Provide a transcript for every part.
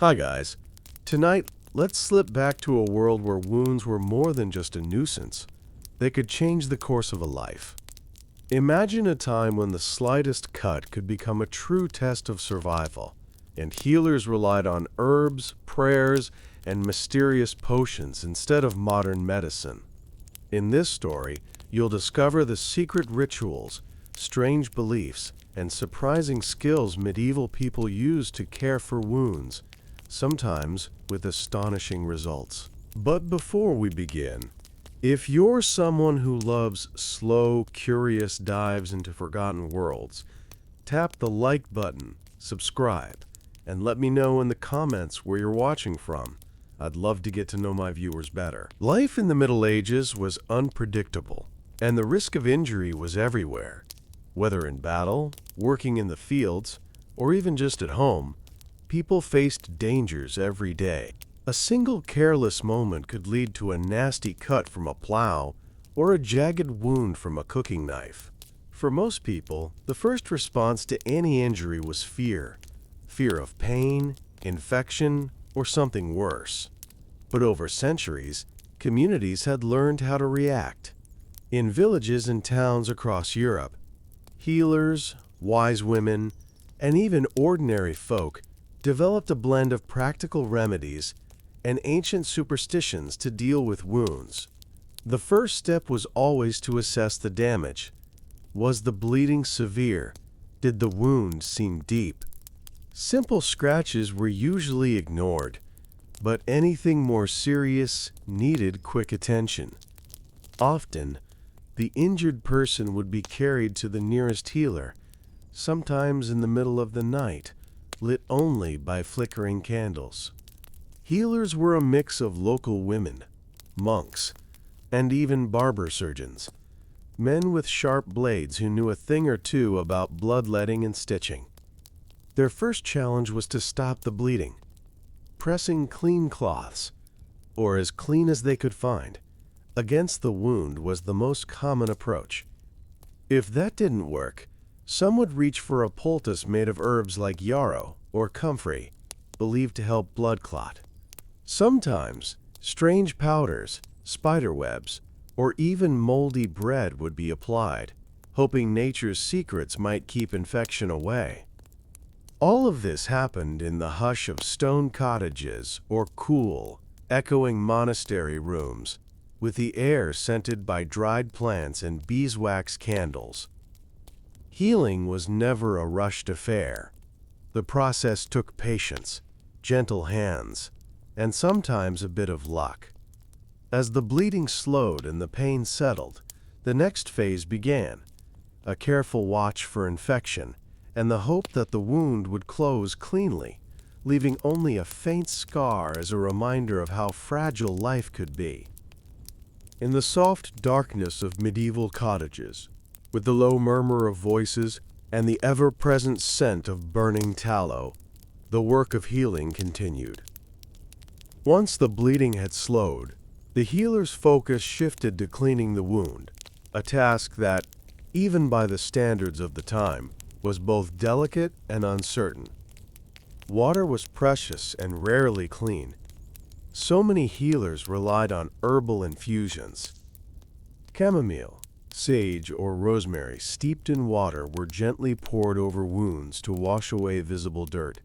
Hi guys. Tonight, let's slip back to a world where wounds were more than just a nuisance. They could change the course of a life. Imagine a time when the slightest cut could become a true test of survival, and healers relied on herbs, prayers, and mysterious potions instead of modern medicine. In this story, you'll discover the secret rituals, strange beliefs, and surprising skills medieval people used to care for wounds, sometimes with astonishing results. But before we begin, if you're someone who loves slow, curious dives into forgotten worlds, tap the like button, subscribe, and let me know in the comments where you're watching from. I'd love to get to know my viewers better. Life in the Middle Ages was unpredictable, and the risk of injury was everywhere. Whether in battle, working in the fields, or even just at home, people faced dangers every day. A single careless moment could lead to a nasty cut from a plow or a jagged wound from a cooking knife. For most people, the first response to any injury was fear. Fear of pain, infection, or something worse. But over centuries, communities had learned how to react. In villages and towns across Europe, healers, wise women, and even ordinary folk developed a blend of practical remedies and ancient superstitions to deal with wounds. The first step was always to assess the damage. Was the bleeding severe? Did the wound seem deep? Simple scratches were usually ignored, but anything more serious needed quick attention. Often, the injured person would be carried to the nearest healer, sometimes in the middle of the night, lit only by flickering candles. Healers were a mix of local women, monks, and even barber surgeons, men with sharp blades who knew a thing or two about bloodletting and stitching. Their first challenge was to stop the bleeding. Pressing clean cloths, or as clean as they could find, against the wound was the most common approach. If that didn't work, some would reach for a poultice made of herbs like yarrow or comfrey, believed to help blood clot. Sometimes, strange powders, spider webs, or even moldy bread would be applied, hoping nature's secrets might keep infection away. All of this happened in the hush of stone cottages or cool, echoing monastery rooms, with the air scented by dried plants and beeswax candles. Healing was never a rushed affair. The process took patience, gentle hands, and sometimes a bit of luck. As the bleeding slowed and the pain settled, the next phase began, a careful watch for infection, and the hope that the wound would close cleanly, leaving only a faint scar as a reminder of how fragile life could be. In the soft darkness of medieval cottages, with the low murmur of voices and the ever-present scent of burning tallow, the work of healing continued. Once the bleeding had slowed, the healer's focus shifted to cleaning the wound, a task that, even by the standards of the time, was both delicate and uncertain. Water was precious and rarely clean. So many healers relied on herbal infusions. Chamomile, sage, or rosemary steeped in water were gently poured over wounds to wash away visible dirt.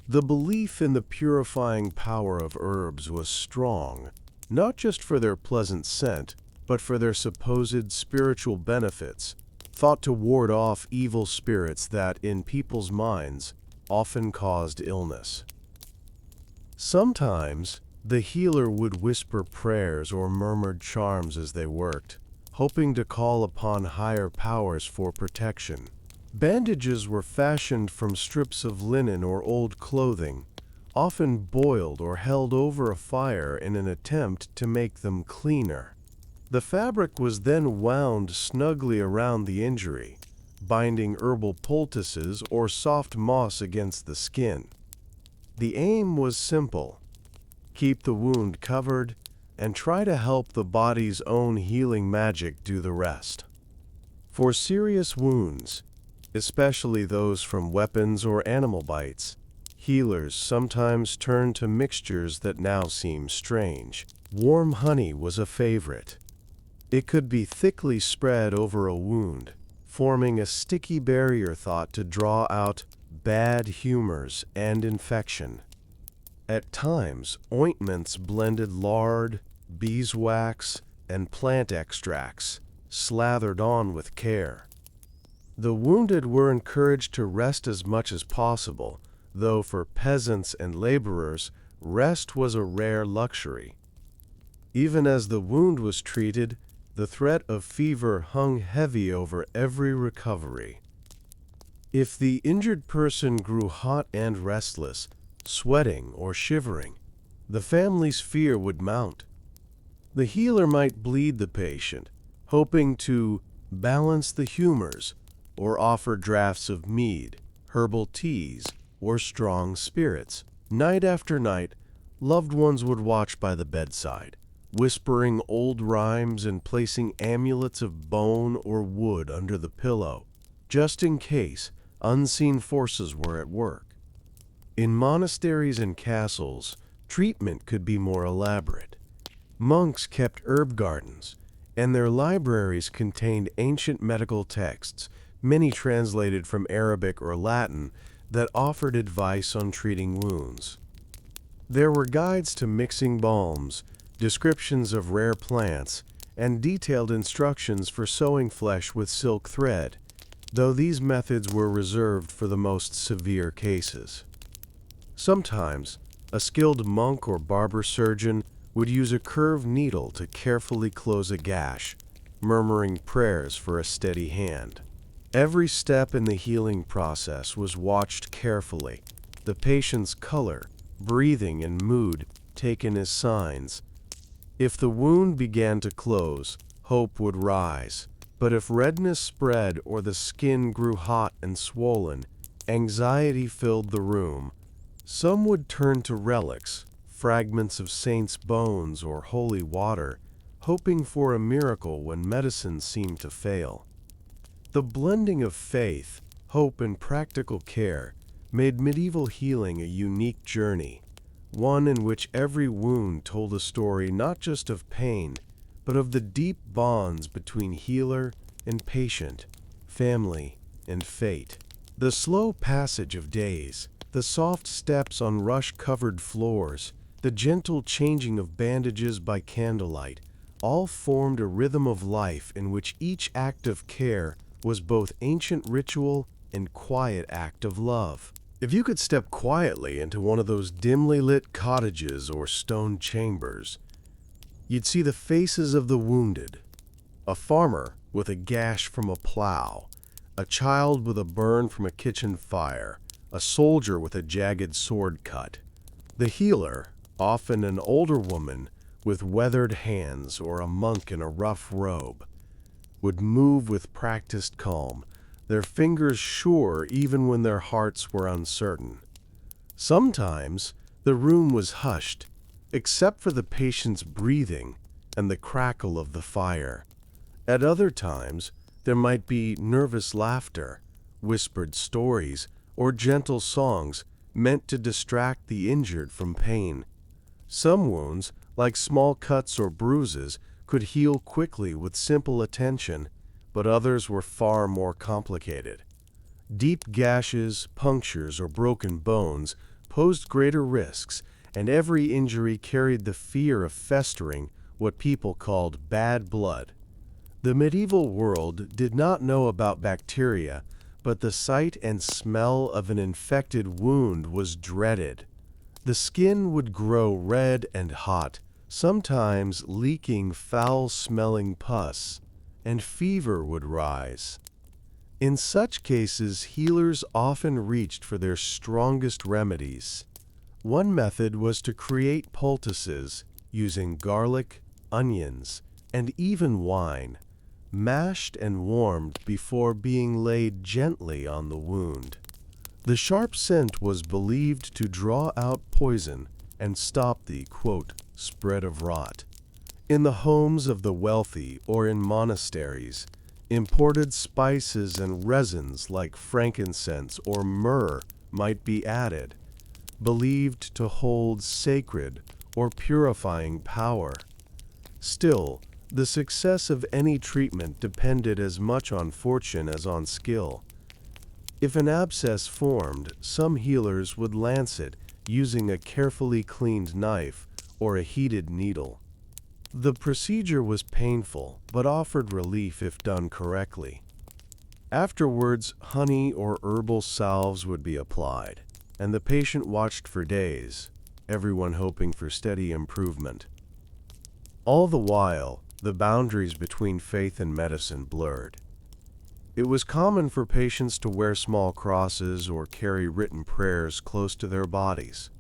The belief in the purifying power of herbs was strong, not just for their pleasant scent, but for their supposed spiritual benefits, thought to ward off evil spirits that, in people's minds, often caused illness. Sometimes, the healer would whisper prayers or murmured charms as they worked, hoping to call upon higher powers for protection. Bandages were fashioned from strips of linen or old clothing, often boiled or held over a fire in an attempt to make them cleaner. The fabric was then wound snugly around the injury, binding herbal poultices or soft moss against the skin. The aim was simple: keep the wound covered and try to help the body's own healing magic do the rest. For serious wounds, especially those from weapons or animal bites, Healers sometimes turned to mixtures that now seem strange. Warm honey was a favorite. It could be thickly spread over a wound, forming a sticky barrier thought to draw out bad humors and infection. At times, ointments blended lard, beeswax, and plant extracts, slathered on with care. The wounded were encouraged to rest as much as possible, though for peasants and laborers, rest was a rare luxury. Even as the wound was treated, the threat of fever hung heavy over every recovery. If the injured person grew hot and restless, sweating or shivering, the family's fear would mount. The healer might bleed the patient, hoping to balance the humors or offer draughts of mead, herbal teas, or strong spirits. Night after night, loved ones would watch by the bedside, whispering old rhymes and placing amulets of bone or wood under the pillow, just in case unseen forces were at work. In monasteries and castles, treatment could be more elaborate. Monks kept herb gardens, and their libraries contained ancient medical texts, many translated from Arabic or Latin, that offered advice on treating wounds. There were guides to mixing balms, descriptions of rare plants, and detailed instructions for sewing flesh with silk thread, though these methods were reserved for the most severe cases. Sometimes, a skilled monk or barber surgeon would use a curved needle to carefully close a gash, murmuring prayers for a steady hand. Every step in the healing process was watched carefully, the patient's color, breathing, and mood taken as signs. If the wound began to close, hope would rise, but if redness spread or the skin grew hot and swollen, anxiety filled the room. Some would turn to relics, fragments of saints' bones or holy water, hoping for a miracle when medicine seemed to fail. The blending of faith, hope, and practical care made medieval healing a unique journey, one in which every wound told a story not just of pain, but of the deep bonds between healer and patient, family and fate. The slow passage of days, the soft steps on rush-covered floors, the gentle changing of bandages by candlelight, all formed a rhythm of life in which each act of care was both ancient ritual and quiet act of love. If you could step quietly into one of those dimly lit cottages or stone chambers, you'd see the faces of the wounded, a farmer with a gash from a plow, a child with a burn from a kitchen fire, a soldier with a jagged sword cut. The healer, often an older woman with weathered hands or a monk in a rough robe, would move with practiced calm, their fingers sure even when their hearts were uncertain. Sometimes the room was hushed, except for the patient's breathing and the crackle of the fire. At other times, there might be nervous laughter, whispered stories, or gentle songs meant to distract the injured from pain. Some wounds, like small cuts or bruises, could heal quickly with simple attention, but others were far more complicated. Deep gashes, punctures, or broken bones posed greater risks, and every injury carried the fear of festering what people called bad blood. The medieval world did not know about bacteria, but the sight and smell of an infected wound was dreaded. The skin would grow red and hot, sometimes leaking foul-smelling pus, and fever would rise. In such cases, healers often reached for their strongest remedies. One method was to create poultices using garlic, onions, and even wine, mashed and warmed before being laid gently on the wound. The sharp scent was believed to draw out poison and stop the, quote, spread of rot. In the homes of the wealthy or in monasteries, imported spices and resins like frankincense or myrrh might be added, believed to hold sacred or purifying power. Still, the success of any treatment depended as much on fortune as on skill. If an abscess formed, some healers would lance it using a carefully cleaned knife or a heated needle. The procedure was painful, but offered relief if done correctly. Afterwards, honey or herbal salves would be applied, and the patient watched for days, everyone hoping for steady improvement. All the while, the boundaries between faith and medicine blurred. It was common for patients to wear small crosses or carry written prayers close to their bodies.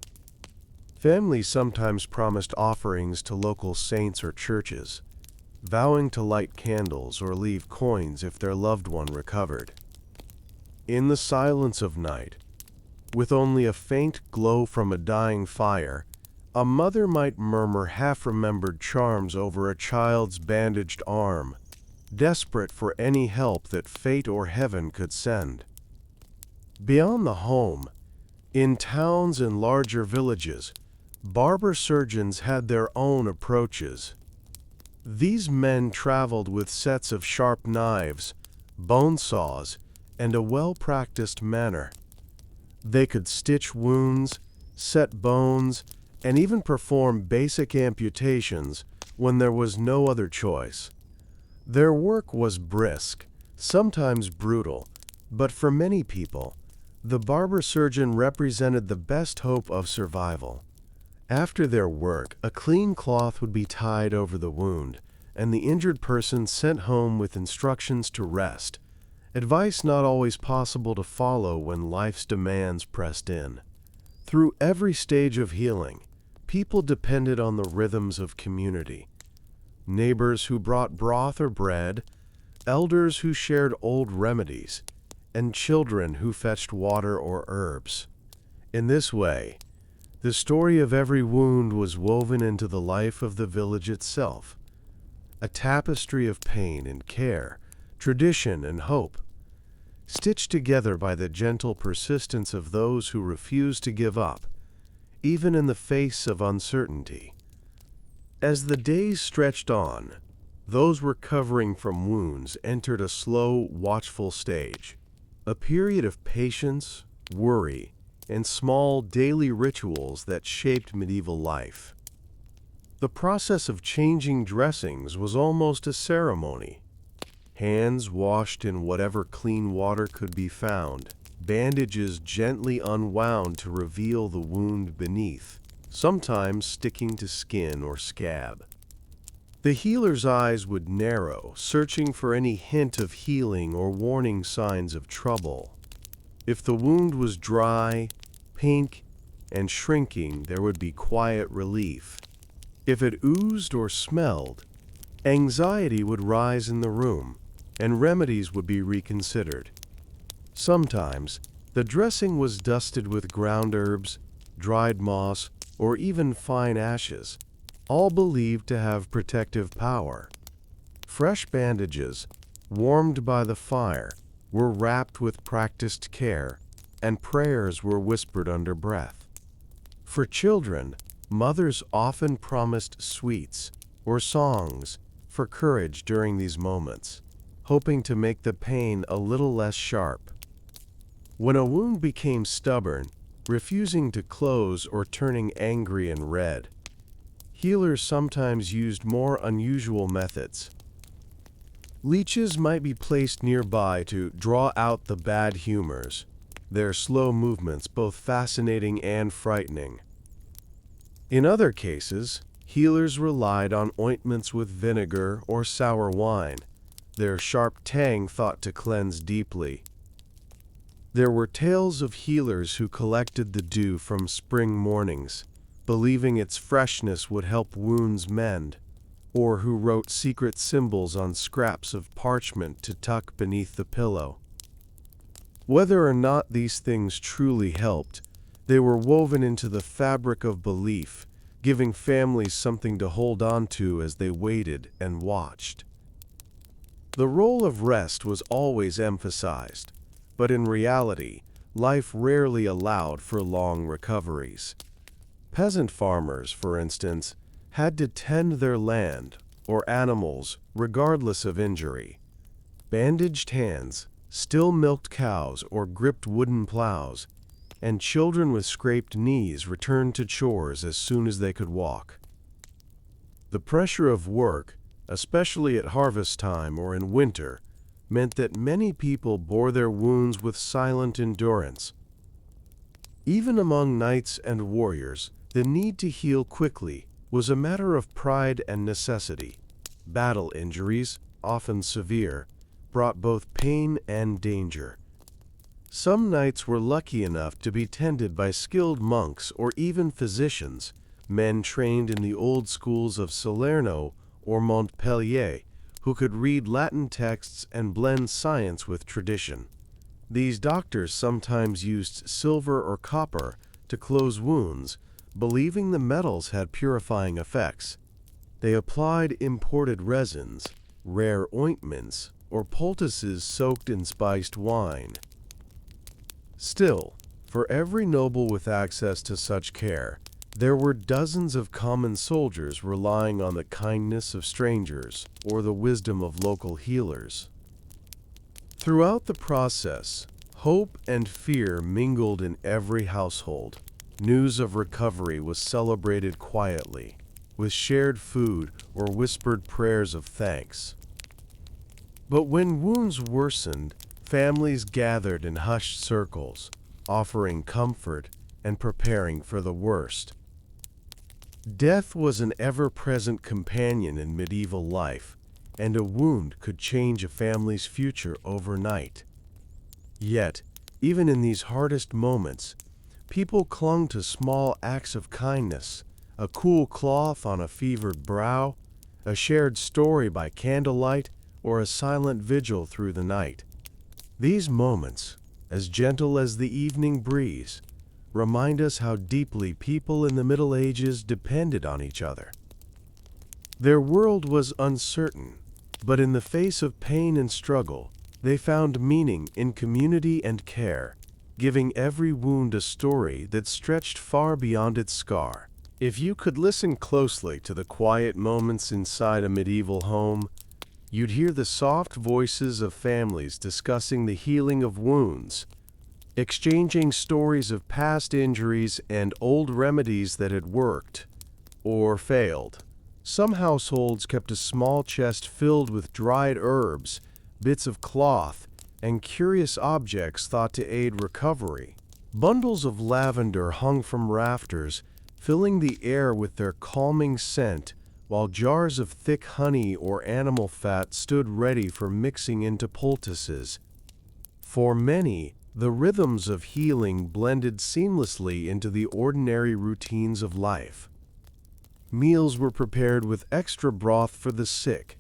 Families sometimes promised offerings to local saints or churches, vowing to light candles or leave coins if their loved one recovered. In the silence of night, with only a faint glow from a dying fire, a mother might murmur half-remembered charms over a child's bandaged arm, desperate for any help that fate or heaven could send. Beyond the home, in towns and larger villages, barber surgeons had their own approaches. These men traveled with sets of sharp knives, bone saws, and a well-practiced manner. They could stitch wounds, set bones, and even perform basic amputations when there was no other choice. Their work was brisk, sometimes brutal, but for many people, the barber surgeon represented the best hope of survival. After their work, a clean cloth would be tied over the wound, and the injured person sent home with instructions to rest, advice not always possible to follow when life's demands pressed in. Through every stage of healing, people depended on the rhythms of community. Neighbors who brought broth or bread, elders who shared old remedies, and children who fetched water or herbs. In this way, the story of every wound was woven into the life of the village itself, a tapestry of pain and care, tradition and hope, stitched together by the gentle persistence of those who refused to give up, even in the face of uncertainty. As the days stretched on, those recovering from wounds entered a slow, watchful stage, a period of patience, worry, and small daily rituals that shaped medieval life. The process of changing dressings was almost a ceremony. Hands washed in whatever clean water could be found, bandages gently unwound to reveal the wound beneath, sometimes sticking to skin or scab. The healer's eyes would narrow, searching for any hint of healing or warning signs of trouble. If the wound was dry, pink, and shrinking, there would be quiet relief. If it oozed or smelled, anxiety would rise in the room, and remedies would be reconsidered. Sometimes, the dressing was dusted with ground herbs, dried moss, or even fine ashes, all believed to have protective power. Fresh bandages, warmed by the fire, were wrapped with practiced care, and prayers were whispered under breath. For children, mothers often promised sweets or songs for courage during these moments, hoping to make the pain a little less sharp. When a wound became stubborn, refusing to close or turning angry and red, healers sometimes used more unusual methods. Leeches might be placed nearby to draw out the bad humors, their slow movements both fascinating and frightening. In other cases, healers relied on ointments with vinegar or sour wine, their sharp tang thought to cleanse deeply. There were tales of healers who collected the dew from spring mornings, believing its freshness would help wounds mend, or who wrote secret symbols on scraps of parchment to tuck beneath the pillow. Whether or not these things truly helped, they were woven into the fabric of belief, giving families something to hold on to as they waited and watched. The role of rest was always emphasized, but in reality, life rarely allowed for long recoveries. Peasant farmers, for instance, had to tend their land or animals regardless of injury. Bandaged hands still milked cows or gripped wooden plows, and children with scraped knees returned to chores as soon as they could walk. The pressure of work, especially at harvest time or in winter, meant that many people bore their wounds with silent endurance. Even among knights and warriors, the need to heal quickly was a matter of pride and necessity. Battle injuries, often severe, brought both pain and danger. Some knights were lucky enough to be tended by skilled monks or even physicians, men trained in the old schools of Salerno or Montpellier, who could read Latin texts and blend science with tradition. These doctors sometimes used silver or copper to close wounds, believing the metals had purifying effects. They applied imported resins, rare ointments, or poultices soaked in spiced wine. Still, for every noble with access to such care, there were dozens of common soldiers relying on the kindness of strangers or the wisdom of local healers. Throughout the process, hope and fear mingled in every household. News of recovery was celebrated quietly, with shared food or whispered prayers of thanks. But when wounds worsened, families gathered in hushed circles, offering comfort and preparing for the worst. Death was an ever-present companion in medieval life, and a wound could change a family's future overnight. Yet, even in these hardest moments, people clung to small acts of kindness, a cool cloth on a fevered brow, a shared story by candlelight, or a silent vigil through the night. These moments, as gentle as the evening breeze, remind us how deeply people in the Middle Ages depended on each other. Their world was uncertain, but in the face of pain and struggle, they found meaning in community and care, giving every wound a story that stretched far beyond its scar. If you could listen closely to the quiet moments inside a medieval home, you'd hear the soft voices of families discussing the healing of wounds, exchanging stories of past injuries and old remedies that had worked or failed. Some households kept a small chest filled with dried herbs, bits of cloth, and curious objects thought to aid recovery. Bundles of lavender hung from rafters, filling the air with their calming scent, while jars of thick honey or animal fat stood ready for mixing into poultices. For many, the rhythms of healing blended seamlessly into the ordinary routines of life. Meals were prepared with extra broth for the sick,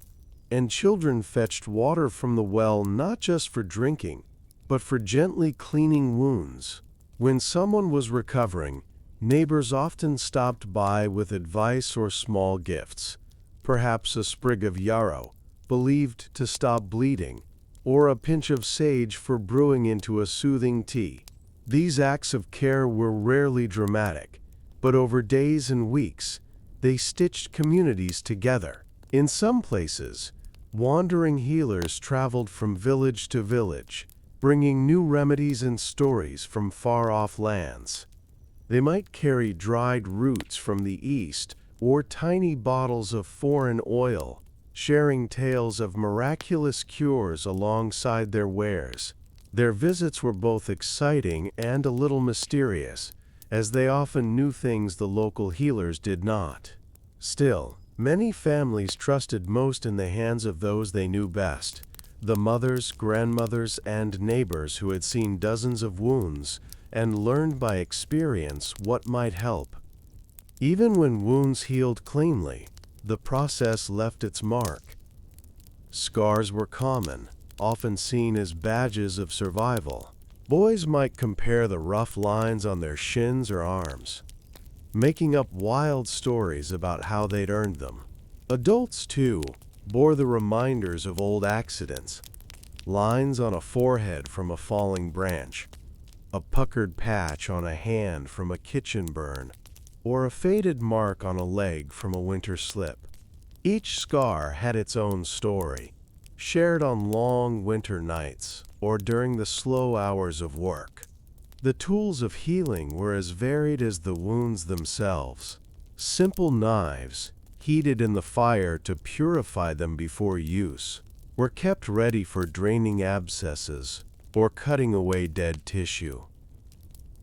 and children fetched water from the well not just for drinking, but for gently cleaning wounds. When someone was recovering, neighbors often stopped by with advice or small gifts, perhaps a sprig of yarrow, believed to stop bleeding, or a pinch of sage for brewing into a soothing tea. These acts of care were rarely dramatic, but over days and weeks, they stitched communities together. In some places, wandering healers traveled from village to village, bringing new remedies and stories from far-off lands. They might carry dried roots from the east or tiny bottles of foreign oil, sharing tales of miraculous cures alongside their wares. Their visits were both exciting and a little mysterious, as they often knew things the local healers did not. Still, many families trusted most in the hands of those they knew best, the mothers, grandmothers, and neighbors who had seen dozens of wounds and learned by experience what might help. Even when wounds healed cleanly, the process left its mark. Scars were common, often seen as badges of survival. Boys might compare the rough lines on their shins or arms, making up wild stories about how they'd earned them. Adults, too, bore the reminders of old accidents, lines on a forehead from a falling branch, a puckered patch on a hand from a kitchen burn, or a faded mark on a leg from a winter slip. Each scar had its own story, shared on long winter nights or during the slow hours of work. The tools of healing were as varied as the wounds themselves. Simple knives, heated in the fire to purify them before use, were kept ready for draining abscesses or cutting away dead tissue.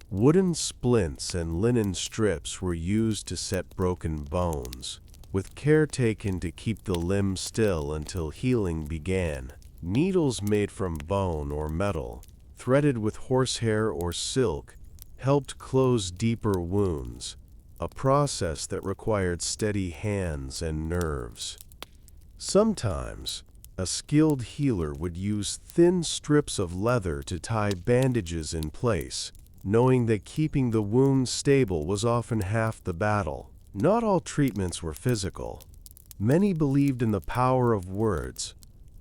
Wooden splints and linen strips were used to set broken bones, with care taken to keep the limb still until healing began. Needles made from bone or metal, threaded with horsehair or silk, helped close deeper wounds, a process that required steady hands and nerves. Sometimes, a skilled healer would use thin strips of leather to tie bandages in place, knowing that keeping the wound stable was often half the battle. Not all treatments were physical. Many believed in the power of words,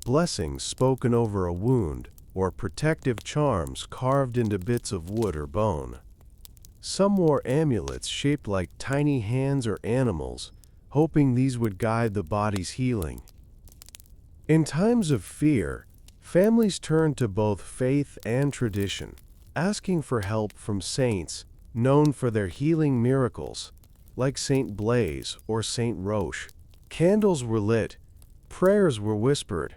blessings spoken over a wound, or protective charms carved into bits of wood or bone. Some wore amulets shaped like tiny hands or animals, hoping these would guide the body's healing. In times of fear, families turned to both faith and tradition, asking for help from saints known for their healing miracles, like Saint Blaise or Saint Roche. Candles were lit, prayers were whispered,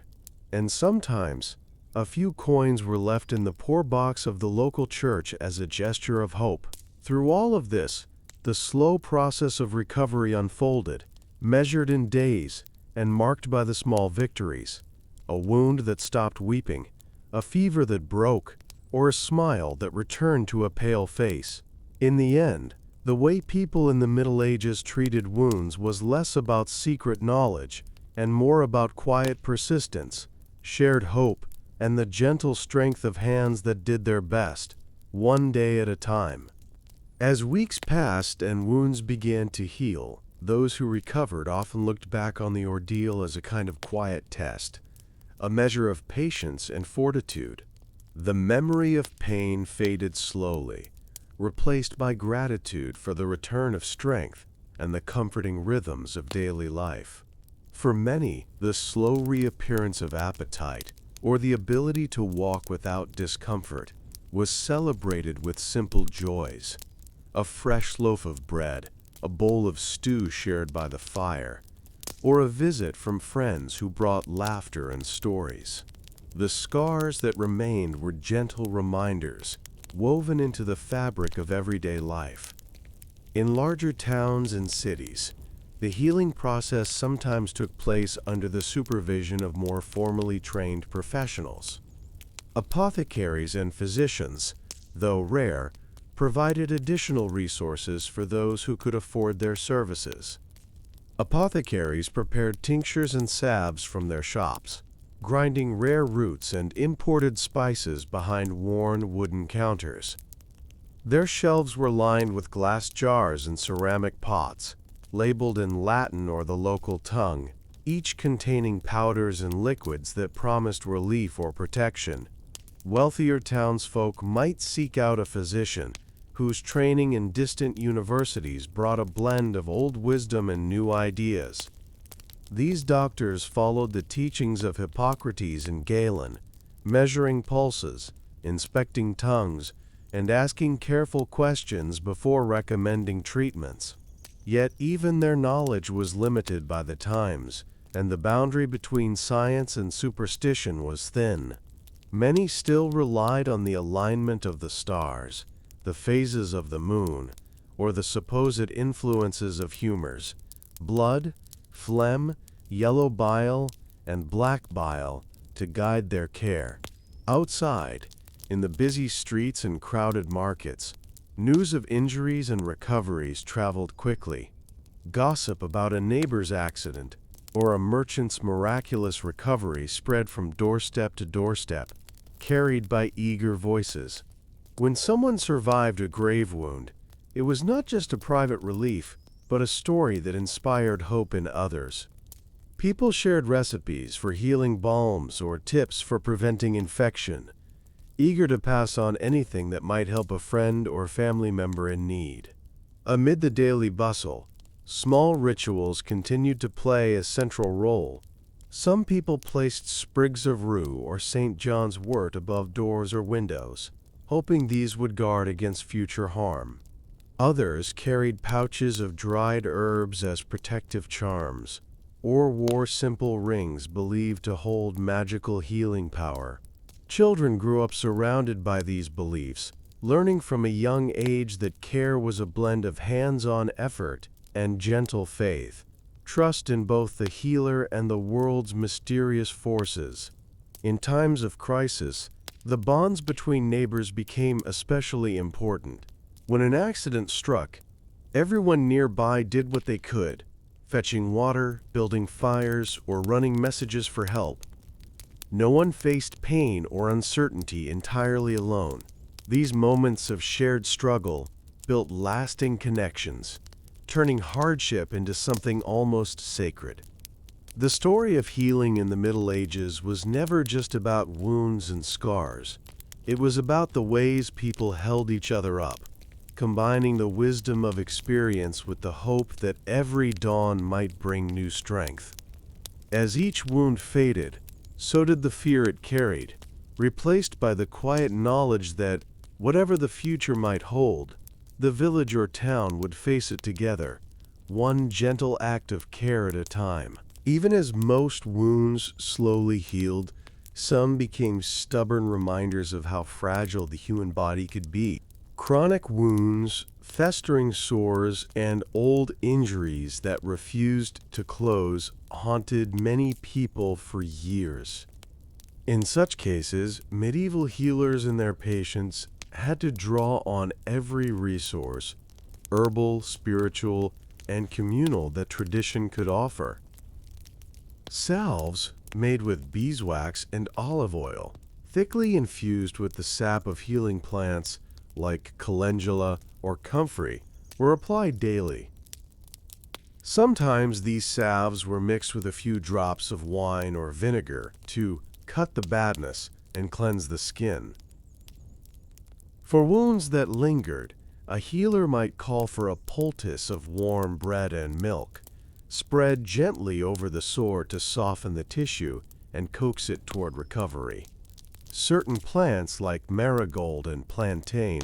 and sometimes a few coins were left in the poor box of the local church as a gesture of hope. Through all of this, the slow process of recovery unfolded, measured in days and marked by the small victories: a wound that stopped weeping, a fever that broke, or a smile that returned to a pale face. In the end, the way people in the Middle Ages treated wounds was less about secret knowledge and more about quiet persistence, shared hope, and the gentle strength of hands that did their best, one day at a time. As weeks passed and wounds began to heal, those who recovered often looked back on the ordeal as a kind of quiet test, a measure of patience and fortitude. The memory of pain faded slowly, replaced by gratitude for the return of strength and the comforting rhythms of daily life. For many, the slow reappearance of appetite, or the ability to walk without discomfort, was celebrated with simple joys: a fresh loaf of bread, a bowl of stew shared by the fire, or a visit from friends who brought laughter and stories. The scars that remained were gentle reminders, woven into the fabric of everyday life. In larger towns and cities, the healing process sometimes took place under the supervision of more formally trained professionals. Apothecaries and physicians, though rare, provided additional resources for those who could afford their services. Apothecaries prepared tinctures and salves from their shops, grinding rare roots and imported spices behind worn wooden counters. Their shelves were lined with glass jars and ceramic pots, labeled in Latin or the local tongue, each containing powders and liquids that promised relief or protection. Wealthier townsfolk might seek out a physician whose training in distant universities brought a blend of old wisdom and new ideas. These doctors followed the teachings of Hippocrates and Galen, measuring pulses, inspecting tongues, and asking careful questions before recommending treatments. Yet even their knowledge was limited by the times, and the boundary between science and superstition was thin. Many still relied on the alignment of the stars, the phases of the moon, or the supposed influences of humors: blood, phlegm, yellow bile, and black bile, to guide their care. Outside, in the busy streets and crowded markets, news of injuries and recoveries traveled quickly. Gossip about a neighbor's accident or a merchant's miraculous recovery spread from doorstep to doorstep, carried by eager voices. When someone survived a grave wound, it was not just a private relief, but a story that inspired hope in others. People shared recipes for healing balms or tips for preventing infection, eager to pass on anything that might help a friend or family member in need. Amid the daily bustle, small rituals continued to play a central role. Some people placed sprigs of rue or St. John's wort above doors or windows, hoping these would guard against future harm. Others carried pouches of dried herbs as protective charms, or wore simple rings believed to hold magical healing power. Children grew up surrounded by these beliefs, learning from a young age that care was a blend of hands-on effort and gentle faith, trust in both the healer and the world's mysterious forces. In times of crisis, the bonds between neighbors became especially important. When an accident struck, everyone nearby did what they could, fetching water, building fires, or running messages for help. No one faced pain or uncertainty entirely alone. These moments of shared struggle built lasting connections, turning hardship into something almost sacred. The story of healing in the Middle Ages was never just about wounds and scars. It was about the ways people held each other up, combining the wisdom of experience with the hope that every dawn might bring new strength. As each wound faded, so did the fear it carried, replaced by the quiet knowledge that, whatever the future might hold, the village or town would face it together, one gentle act of care at a time. Even as most wounds slowly healed, some became stubborn reminders of how fragile the human body could be. Chronic wounds, festering sores, and old injuries that refused to close haunted many people for years. In such cases, medieval healers and their patients had to draw on every resource, herbal, spiritual, and communal, that tradition could offer. Salves, made with beeswax and olive oil, thickly infused with the sap of healing plants like calendula or comfrey, were applied daily. Sometimes these salves were mixed with a few drops of wine or vinegar to cut the badness and cleanse the skin. For wounds that lingered, a healer might call for a poultice of warm bread and milk, spread gently over the sore to soften the tissue and coax it toward recovery. Certain plants like marigold and plantain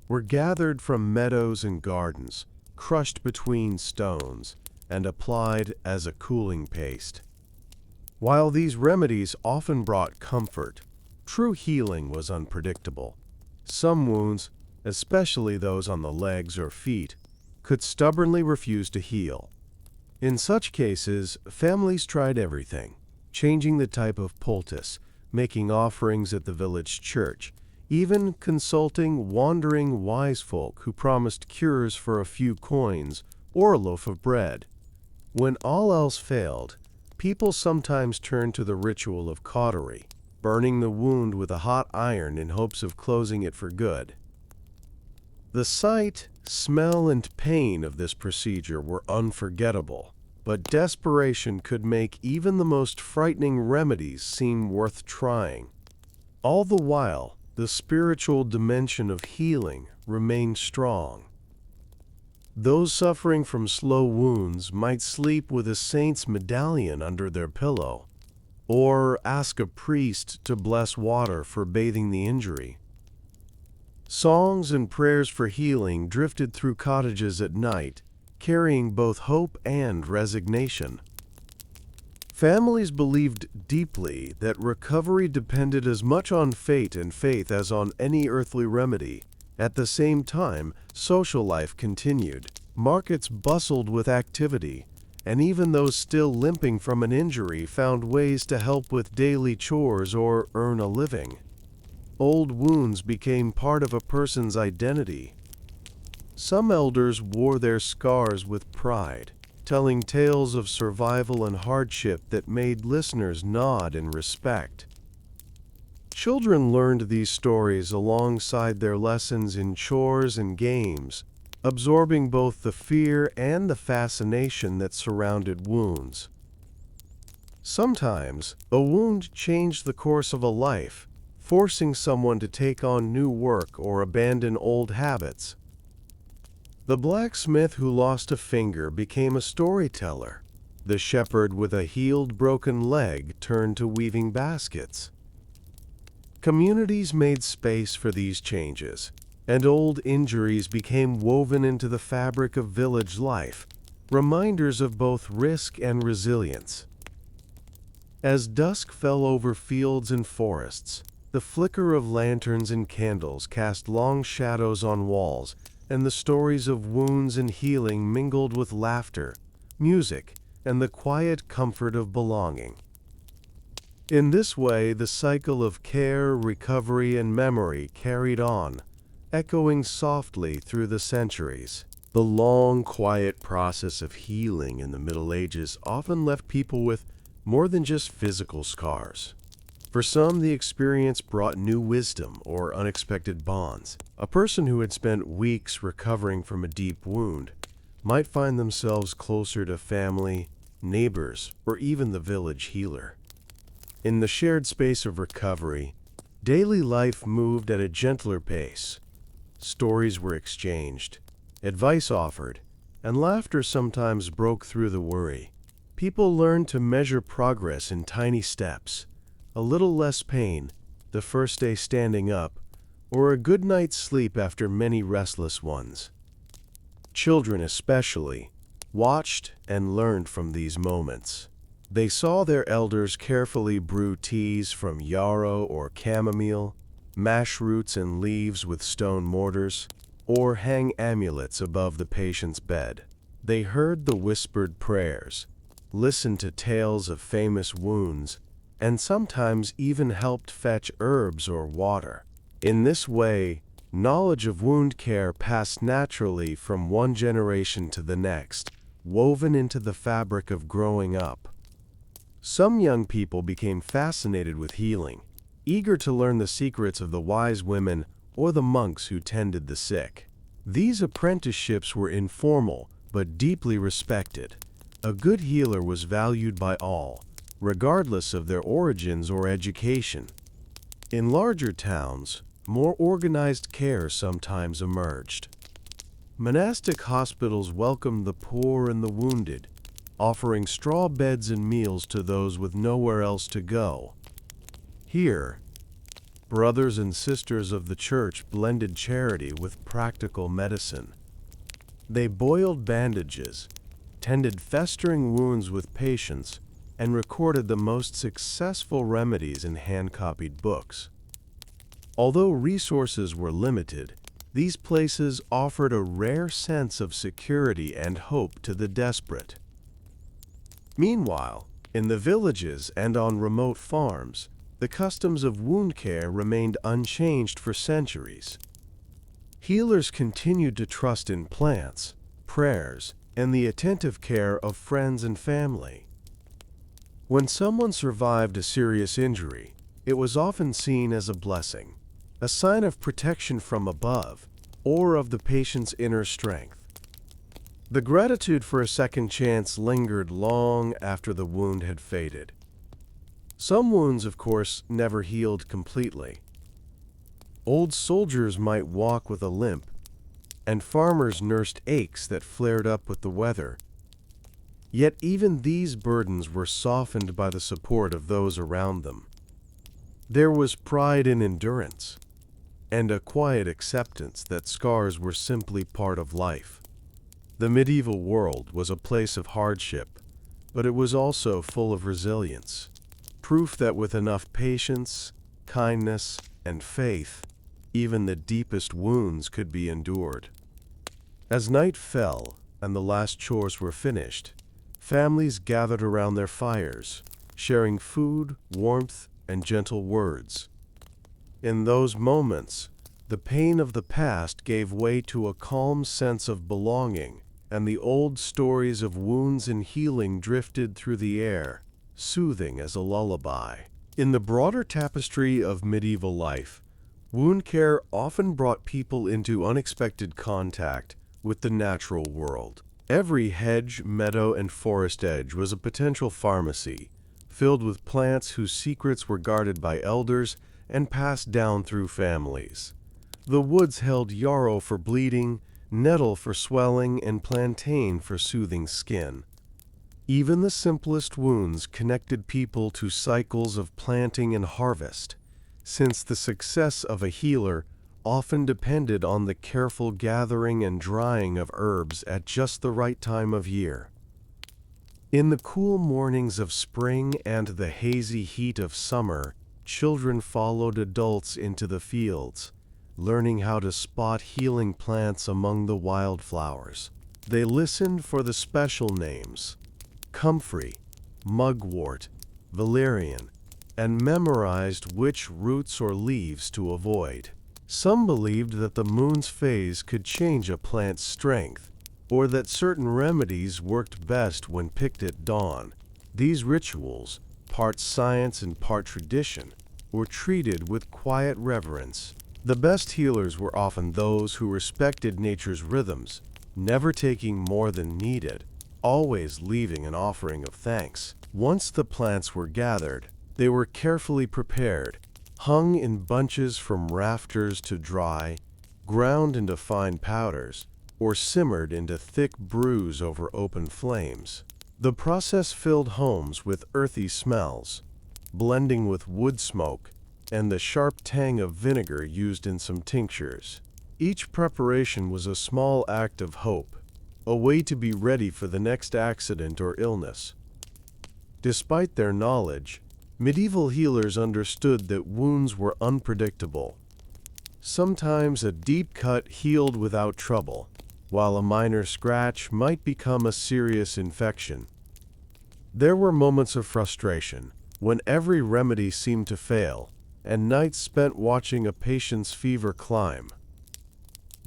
were gathered from meadows and gardens, crushed between stones, and applied as a cooling paste. While these remedies often brought comfort, true healing was unpredictable. Some wounds, especially those on the legs or feet, could stubbornly refuse to heal. In such cases, families tried everything, changing the type of poultice, making offerings at the village church, even consulting wandering wise folk who promised cures for a few coins or a loaf of bread. When all else failed, people sometimes turned to the ritual of cautery, burning the wound with a hot iron in hopes of closing it for good. The sight, smell, and pain of this procedure were unforgettable, but desperation could make even the most frightening remedies seem worth trying. All the while, the spiritual dimension of healing remained strong. Those suffering from slow wounds might sleep with a saint's medallion under their pillow, or ask a priest to bless water for bathing the injury. Songs and prayers for healing drifted through cottages at night, carrying both hope and resignation. Families believed deeply that recovery depended as much on fate and faith as on any earthly remedy. At the same time, social life continued. Markets bustled with activity, and even those still limping from an injury found ways to help with daily chores or earn a living. Old wounds became part of a person's identity. Some elders wore their scars with pride, telling tales of survival and hardship that made listeners nod in respect. Children learned these stories alongside their lessons in chores and games, absorbing both the fear and the fascination that surrounded wounds. Sometimes, a wound changed the course of a life, forcing someone to take on new work or abandon old habits. The blacksmith who lost a finger became a storyteller. The shepherd with a healed broken leg turned to weaving baskets. Communities made space for these changes, and old injuries became woven into the fabric of village life, reminders of both risk and resilience. As dusk fell over fields and forests, the flicker of lanterns and candles cast long shadows on walls, and the stories of wounds and healing mingled with laughter, music, and the quiet comfort of belonging. In this way, the cycle of care, recovery, and memory carried on, echoing softly through the centuries. The long, quiet process of healing in the Middle Ages often left people with more than just physical scars. For some, the experience brought new wisdom or unexpected bonds. A person who had spent weeks recovering from a deep wound might find themselves closer to family, neighbors, or even the village healer. In the shared space of recovery, daily life moved at a gentler pace. Stories were exchanged, advice offered, and laughter sometimes broke through the worry. People learned to measure progress in tiny steps. A little less pain, the first day standing up, or a good night's sleep after many restless ones. Children especially watched and learned from these moments. They saw their elders carefully brew teas from yarrow or chamomile, mash roots and leaves with stone mortars, or hang amulets above the patient's bed. They heard the whispered prayers, listened to tales of famous wounds, and sometimes even helped fetch herbs or water. In this way, knowledge of wound care passed naturally from one generation to the next, woven into the fabric of growing up. Some young people became fascinated with healing, eager to learn the secrets of the wise women or the monks who tended the sick. These apprenticeships were informal but deeply respected. A good healer was valued by all, regardless of their origins or education. In larger towns, more organized care sometimes emerged. Monastic hospitals welcomed the poor and the wounded, offering straw beds and meals to those with nowhere else to go. Here, brothers and sisters of the church blended charity with practical medicine. They boiled bandages, tended festering wounds with patience, and recorded the most successful remedies in hand-copied books. Although resources were limited, these places offered a rare sense of security and hope to the desperate. Meanwhile, in the villages and on remote farms, the customs of wound care remained unchanged for centuries. Healers continued to trust in plants, prayers, and the attentive care of friends and family. When someone survived a serious injury, it was often seen as a blessing, a sign of protection from above, or of the patient's inner strength. The gratitude for a second chance lingered long after the wound had faded. Some wounds, of course, never healed completely. Old soldiers might walk with a limp, and farmers nursed aches that flared up with the weather. Yet even these burdens were softened by the support of those around them. There was pride in endurance, and a quiet acceptance that scars were simply part of life. The medieval world was a place of hardship, but it was also full of resilience, proof that with enough patience, kindness, and faith, even the deepest wounds could be endured. As night fell and the last chores were finished, families gathered around their fires, sharing food, warmth, and gentle words. In those moments, the pain of the past gave way to a calm sense of belonging, and the old stories of wounds and healing drifted through the air, soothing as a lullaby. In the broader tapestry of medieval life, wound care often brought people into unexpected contact with the natural world. Every hedge, meadow, and forest edge was a potential pharmacy, filled with plants whose secrets were guarded by elders and passed down through families. The woods held yarrow for bleeding, nettle for swelling, and plantain for soothing skin. Even the simplest wounds connected people to cycles of planting and harvest, since the success of a healer often depended on the careful gathering and drying of herbs at just the right time of year. In the cool mornings of spring and the hazy heat of summer, children followed adults into the fields, learning how to spot healing plants among the wildflowers. They listened for the special names: comfrey, mugwort, valerian, and memorized which roots or leaves to avoid. Some believed that the moon's phase could change a plant's strength, or that certain remedies worked best when picked at dawn. These rituals, part science and part tradition, were treated with quiet reverence. The best healers were often those who respected nature's rhythms, never taking more than needed, always leaving an offering of thanks. Once the plants were gathered, they were carefully prepared, hung in bunches from rafters to dry, ground into fine powders, or simmered into thick brews over open flames. The process filled homes with earthy smells, blending with wood smoke and the sharp tang of vinegar used in some tinctures. Each preparation was a small act of hope, a way to be ready for the next accident or illness. Despite their knowledge, medieval healers understood that wounds were unpredictable. Sometimes a deep cut healed without trouble, while a minor scratch might become a serious infection. There were moments of frustration, when every remedy seemed to fail, and nights spent watching a patient's fever climb.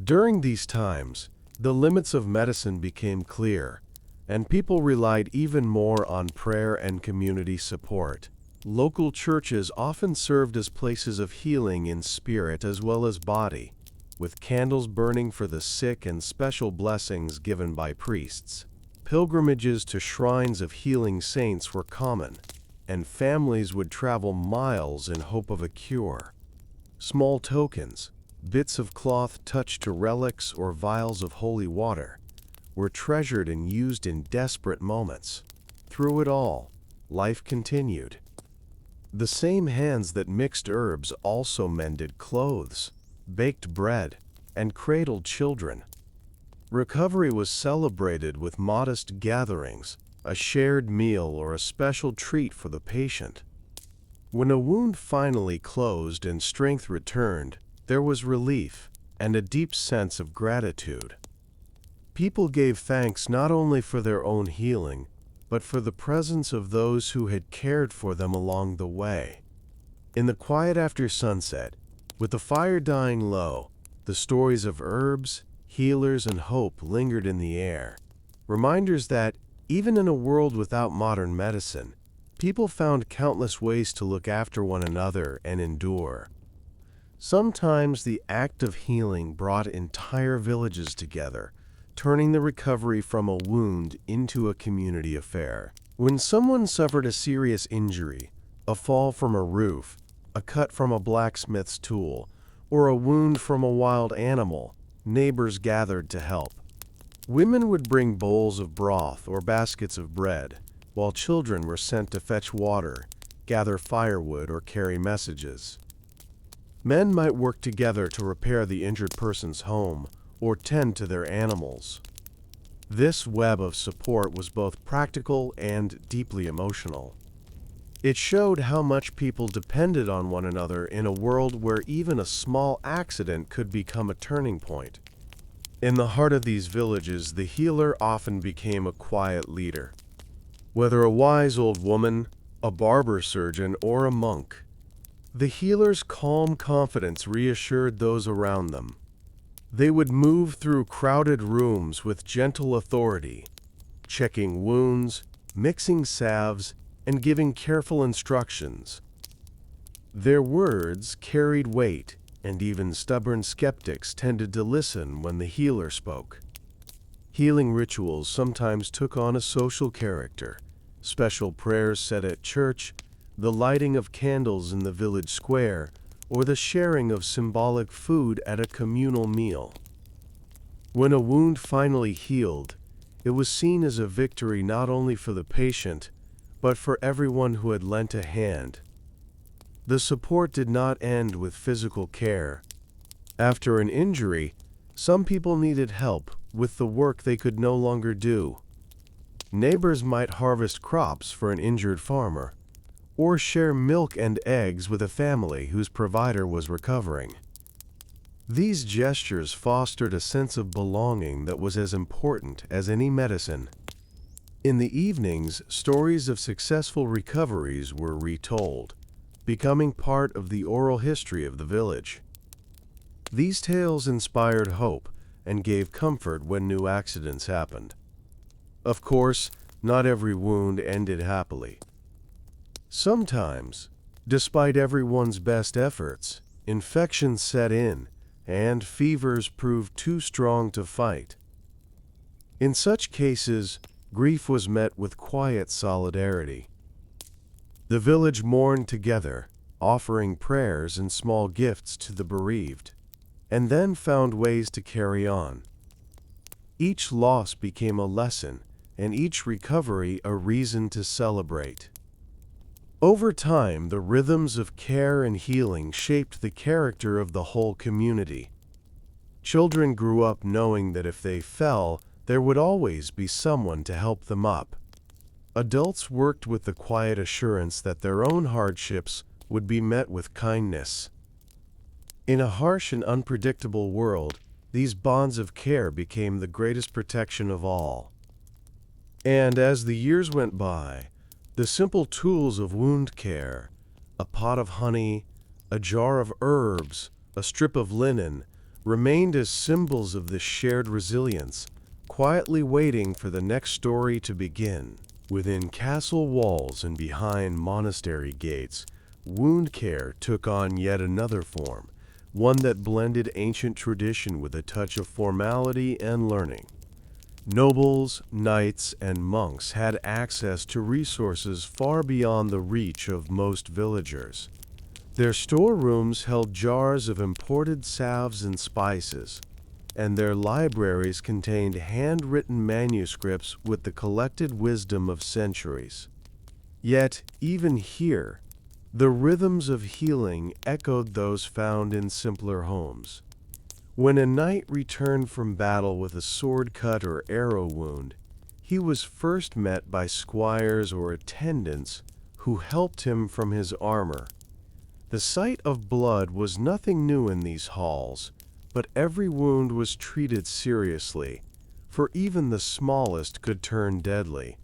During these times, the limits of medicine became clear, and people relied even more on prayer and community support. Local churches often served as places of healing in spirit as well as body, with candles burning for the sick and special blessings given by priests. Pilgrimages to shrines of healing saints were common, and families would travel miles in hope of a cure. Small tokens, bits of cloth touched to relics or vials of holy water, were treasured and used in desperate moments. Through it all, life continued. The same hands that mixed herbs also mended clothes, baked bread, and cradled children. Recovery was celebrated with modest gatherings, a shared meal, or a special treat for the patient. When a wound finally closed and strength returned, there was relief and a deep sense of gratitude. People gave thanks not only for their own healing, but for the presence of those who had cared for them along the way. In the quiet after sunset, with the fire dying low, the stories of herbs, healers, and hope lingered in the air, reminders that, even in a world without modern medicine, people found countless ways to look after one another and endure. Sometimes the act of healing brought entire villages together, turning the recovery from a wound into a community affair. When someone suffered a serious injury, a fall from a roof, a cut from a blacksmith's tool, or a wound from a wild animal, neighbors gathered to help. Women would bring bowls of broth or baskets of bread, while children were sent to fetch water, gather firewood, or carry messages. Men might work together to repair the injured person's home or tend to their animals. This web of support was both practical and deeply emotional. It showed how much people depended on one another in a world where even a small accident could become a turning point. In the heart of these villages, the healer often became a quiet leader. Whether a wise old woman, a barber surgeon, or a monk, the healer's calm confidence reassured those around them. They would move through crowded rooms with gentle authority, checking wounds, mixing salves, and giving careful instructions. Their words carried weight, and even stubborn skeptics tended to listen when the healer spoke. Healing rituals sometimes took on a social character. Special prayers said at church, the lighting of candles in the village square, or the sharing of symbolic food at a communal meal. When a wound finally healed, it was seen as a victory not only for the patient, but for everyone who had lent a hand. The support did not end with physical care. After an injury, some people needed help with the work they could no longer do. Neighbors might harvest crops for an injured farmer, or share milk and eggs with a family whose provider was recovering. These gestures fostered a sense of belonging that was as important as any medicine. In the evenings, stories of successful recoveries were retold, becoming part of the oral history of the village. These tales inspired hope and gave comfort when new accidents happened. Of course, not every wound ended happily. Sometimes, despite everyone's best efforts, infections set in, and fevers proved too strong to fight. In such cases, grief was met with quiet solidarity. The village mourned together, offering prayers and small gifts to the bereaved, and then found ways to carry on. Each loss became a lesson, and each recovery a reason to celebrate. Over time, the rhythms of care and healing shaped the character of the whole community. Children grew up knowing that if they fell, there would always be someone to help them up. Adults worked with the quiet assurance that their own hardships would be met with kindness. In a harsh and unpredictable world, these bonds of care became the greatest protection of all. And as the years went by, the simple tools of wound care, a pot of honey, a jar of herbs, a strip of linen, remained as symbols of this shared resilience, quietly waiting for the next story to begin. Within castle walls and behind monastery gates, wound care took on yet another form, one that blended ancient tradition with a touch of formality and learning. Nobles, knights, and monks had access to resources far beyond the reach of most villagers. Their storerooms held jars of imported salves and spices, and their libraries contained handwritten manuscripts with the collected wisdom of centuries. Yet, even here, the rhythms of healing echoed those found in simpler homes. When a knight returned from battle with a sword cut or arrow wound, he was first met by squires or attendants who helped him from his armor. The sight of blood was nothing new in these halls, but every wound was treated seriously, for even the smallest could turn deadly.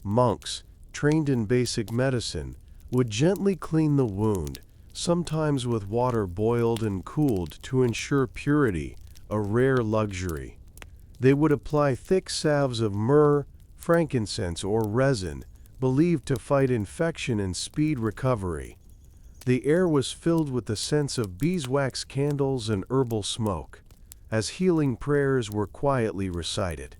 Monks, trained in basic medicine, would gently clean the wound, sometimes with water boiled and cooled to ensure purity, a rare luxury. They would apply thick salves of myrrh, frankincense, or resin, believed to fight infection and speed recovery. The air was filled with the scents of beeswax candles and herbal smoke, as healing prayers were quietly recited.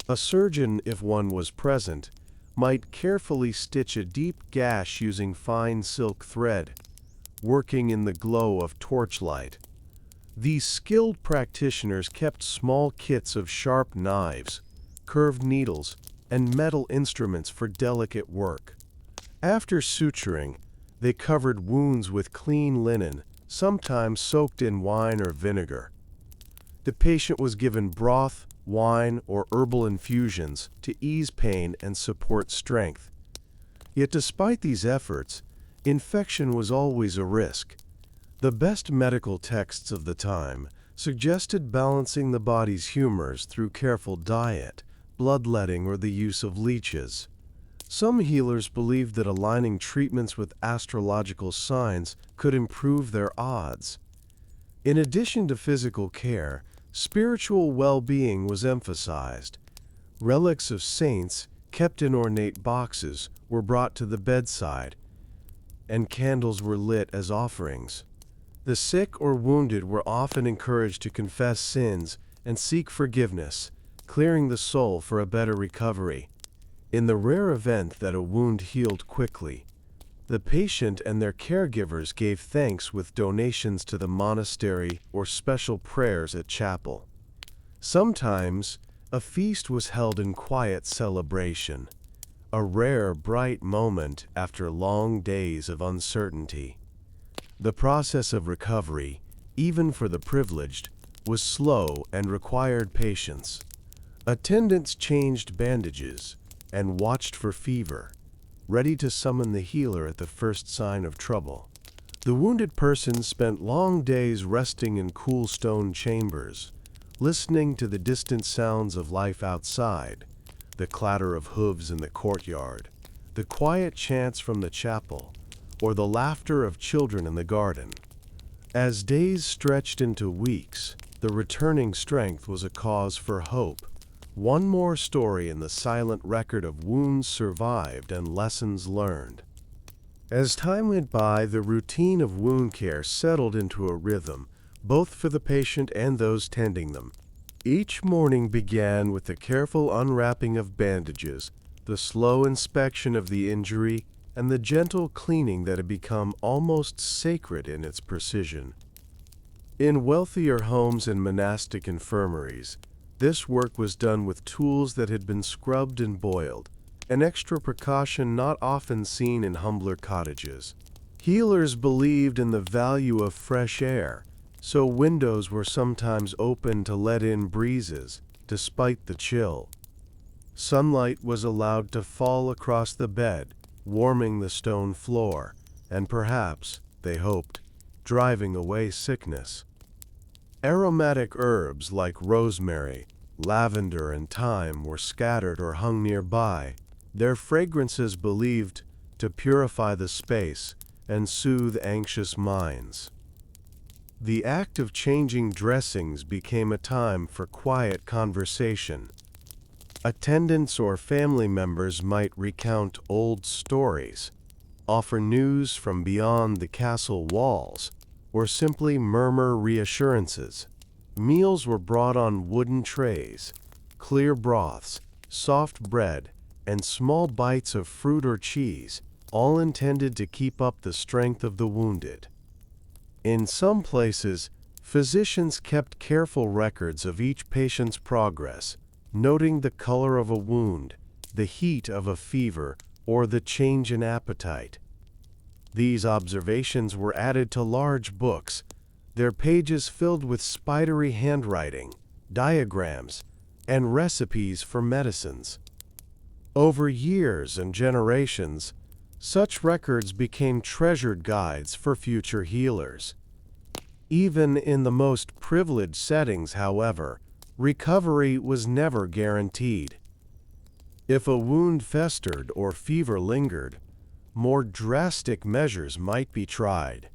A surgeon, if one was present, might carefully stitch a deep gash using fine silk thread, working in the glow of torchlight. These skilled practitioners kept small kits of sharp knives, curved needles, and metal instruments for delicate work. After suturing, they covered wounds with clean linen, sometimes soaked in wine or vinegar. The patient was given broth, wine, or herbal infusions to ease pain and support strength. Yet despite these efforts, infection was always a risk. The best medical texts of the time suggested balancing the body's humors through careful diet, bloodletting, or the use of leeches. Some healers believed that aligning treatments with astrological signs could improve their odds. In addition to physical care, spiritual well-being was emphasized. Relics of saints, kept in ornate boxes, were brought to the bedside, and candles were lit as offerings. The sick or wounded were often encouraged to confess sins and seek forgiveness, clearing the soul for a better recovery. In the rare event that a wound healed quickly, The patient and their caregivers gave thanks with donations to the monastery or special prayers at chapel. Sometimes, a feast was held in quiet celebration, a rare, bright moment after long days of uncertainty. The process of recovery, even for the privileged, was slow and required patience. Attendants changed bandages and watched for fever, ready to summon the healer at the first sign of trouble. The wounded person spent long days resting in cool stone chambers, listening to the distant sounds of life outside, the clatter of hooves in the courtyard, the quiet chants from the chapel, or the laughter of children in the garden. As days stretched into weeks, the returning strength was a cause for hope. One more story in the silent record of wounds survived and lessons learned. As time went by, the routine of wound care settled into a rhythm, both for the patient and those tending them. Each morning began with the careful unwrapping of bandages, the slow inspection of the injury, and the gentle cleaning that had become almost sacred in its precision. In wealthier homes and monastic infirmaries, this work was done with tools that had been scrubbed and boiled, an extra precaution not often seen in humbler cottages. Healers believed in the value of fresh air, so windows were sometimes opened to let in breezes, despite the chill. Sunlight was allowed to fall across the bed, warming the stone floor, and perhaps, they hoped, driving away sickness. Aromatic herbs like rosemary, lavender, and thyme were scattered or hung nearby, their fragrances believed to purify the space and soothe anxious minds. The act of changing dressings became a time for quiet conversation. Attendants or family members might recount old stories, offer news from beyond the castle walls, or simply murmur reassurances. Meals were brought on wooden trays, clear broths, soft bread, and small bites of fruit or cheese, all intended to keep up the strength of the wounded. In some places, physicians kept careful records of each patient's progress, noting the color of a wound, the heat of a fever, or the change in appetite. These observations were added to large books, their pages filled with spidery handwriting, diagrams, and recipes for medicines. Over years and generations, such records became treasured guides for future healers. Even in the most privileged settings, however, recovery was never guaranteed. If a wound festered or fever lingered, more drastic measures might be tried.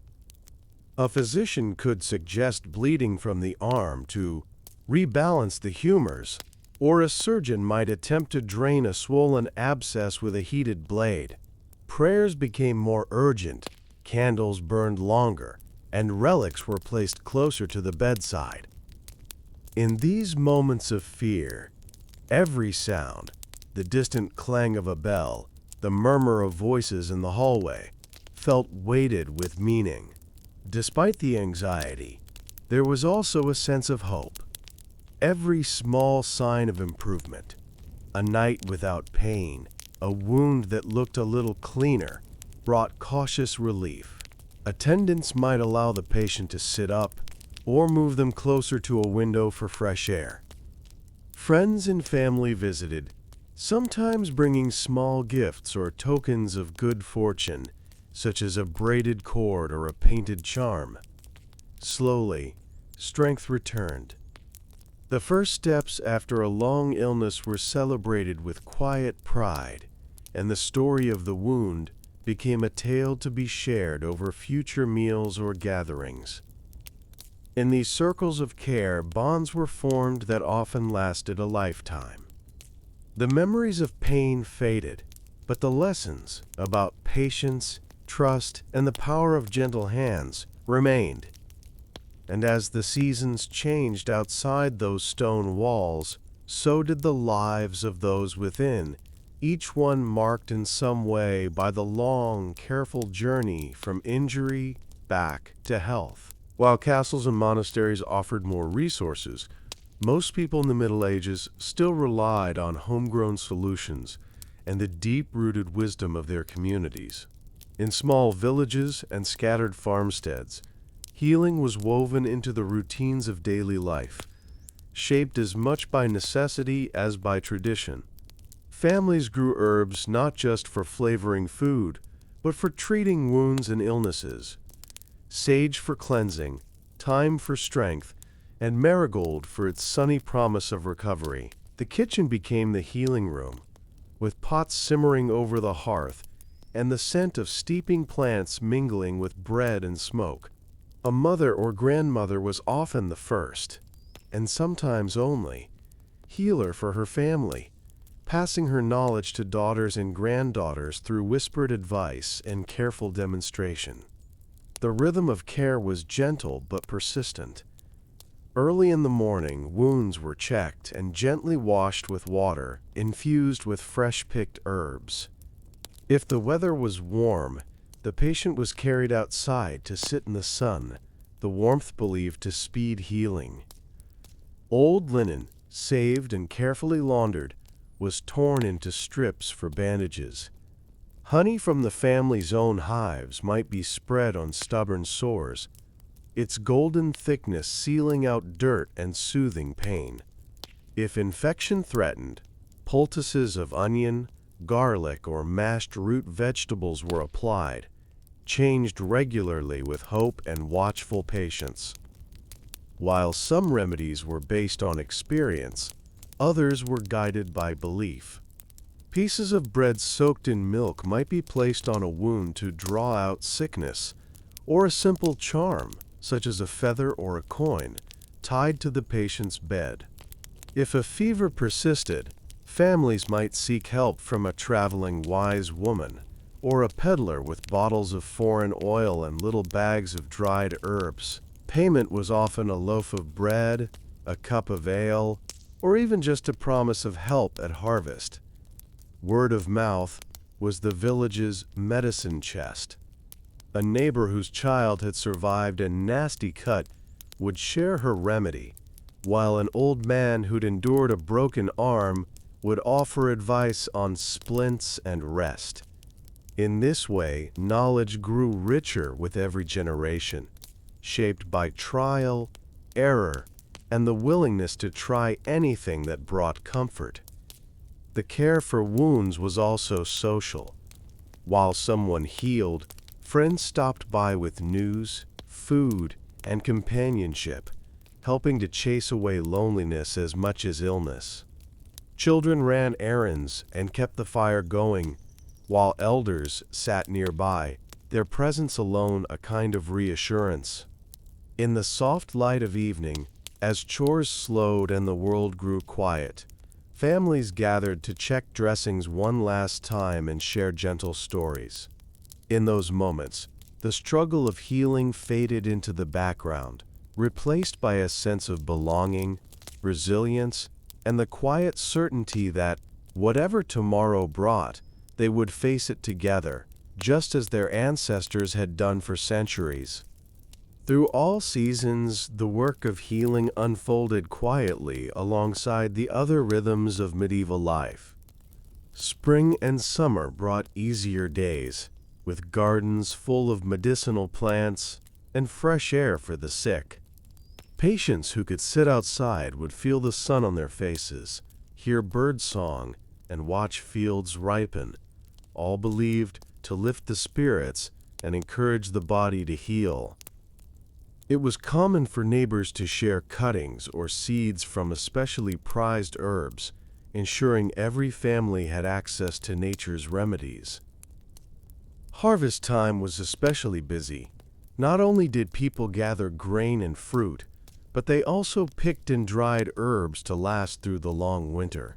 A physician could suggest bleeding from the arm to rebalance the humors, or a surgeon might attempt to drain a swollen abscess with a heated blade. Prayers became more urgent, candles burned longer, and relics were placed closer to the bedside. In these moments of fear, every sound, the distant clang of a bell, the murmur of voices in the hallway, felt weighted with meaning. Despite the anxiety, there was also a sense of hope. Every small sign of improvement, a night without pain, a wound that looked a little cleaner, brought cautious relief. Attendants might allow the patient to sit up or move them closer to a window for fresh air. Friends and family visited, sometimes bringing small gifts or tokens of good fortune, such as a braided cord or a painted charm. Slowly, strength returned. The first steps after a long illness were celebrated with quiet pride, and the story of the wound became a tale to be shared over future meals or gatherings. In these circles of care, bonds were formed that often lasted a lifetime. The memories of pain faded, but the lessons about patience, trust, and the power of gentle hands remained. And as the seasons changed outside those stone walls, so did the lives of those within, each one marked in some way by the long, careful journey from injury back to health. While castles and monasteries offered more resources, most people in the Middle Ages still relied on homegrown solutions and the deep-rooted wisdom of their communities. In small villages and scattered farmsteads, healing was woven into the routines of daily life, shaped as much by necessity as by tradition. Families grew herbs not just for flavoring food, but for treating wounds and illnesses. Sage for cleansing, thyme for strength, and marigold for its sunny promise of recovery. The kitchen became the healing room, with pots simmering over the hearth and the scent of steeping plants mingling with bread and smoke. A mother or grandmother was often the first, and sometimes only, healer for her family, passing her knowledge to daughters and granddaughters through whispered advice and careful demonstration. The rhythm of care was gentle but persistent. Early in the morning, wounds were checked and gently washed with water, infused with fresh-picked herbs. If the weather was warm, the patient was carried outside to sit in the sun, the warmth believed to speed healing. Old linen, saved and carefully laundered, was torn into strips for bandages. Honey from the family's own hives might be spread on stubborn sores, its golden thickness sealing out dirt and soothing pain. If infection threatened, poultices of onion, garlic, or mashed root vegetables were applied, changed regularly with hope and watchful patience. While some remedies were based on experience, others were guided by belief. Pieces of bread soaked in milk might be placed on a wound to draw out sickness, or a simple charm, such as a feather or a coin, tied to the patient's bed. If a fever persisted, families might seek help from a traveling wise woman, or a peddler with bottles of foreign oil and little bags of dried herbs. Payment was often a loaf of bread, a cup of ale, or even just a promise of help at harvest. Word of mouth was the village's medicine chest. A neighbor whose child had survived a nasty cut would share her remedy, while an old man who'd endured a broken arm would offer advice on splints and rest. In this way, knowledge grew richer with every generation, shaped by trial, error, and the willingness to try anything that brought comfort. The care for wounds was also social. While someone healed, friends stopped by with news, food, and companionship, helping to chase away loneliness as much as illness. Children ran errands and kept the fire going, while elders sat nearby, their presence alone a kind of reassurance. In the soft light of evening, as chores slowed and the world grew quiet, families gathered to check dressings one last time and share gentle stories. In those moments, the struggle of healing faded into the background, replaced by a sense of belonging, resilience, and the quiet certainty that, whatever tomorrow brought, they would face it together, just as their ancestors had done for centuries. Through all seasons, the work of healing unfolded quietly alongside the other rhythms of medieval life. Spring and summer brought easier days, with gardens full of medicinal plants and fresh air for the sick. Patients who could sit outside would feel the sun on their faces, hear bird song, and watch fields ripen, all believed to lift the spirits and encourage the body to heal. It was common for neighbors to share cuttings or seeds from especially prized herbs, ensuring every family had access to nature's remedies. Harvest time was especially busy. Not only did people gather grain and fruit, but they also picked and dried herbs to last through the long winter.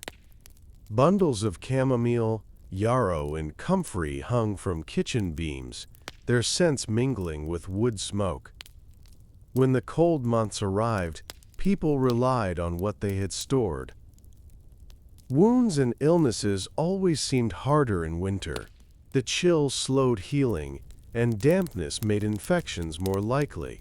Bundles of chamomile, yarrow, and comfrey hung from kitchen beams, their scents mingling with wood smoke. When the cold months arrived, people relied on what they had stored. Wounds and illnesses always seemed harder in winter. The chill slowed healing, and dampness made infections more likely.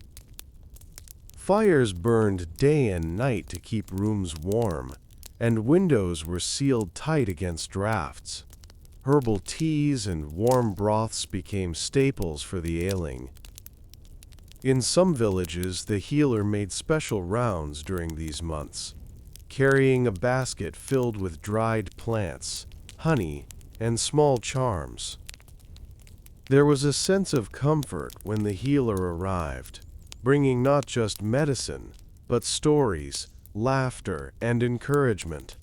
Fires burned day and night to keep rooms warm, and windows were sealed tight against drafts. Herbal teas and warm broths became staples for the ailing. In some villages, the healer made special rounds during these months, carrying a basket filled with dried plants, honey, and small charms. There was a sense of comfort when the healer arrived, bringing not just medicine, but stories, laughter, and encouragement.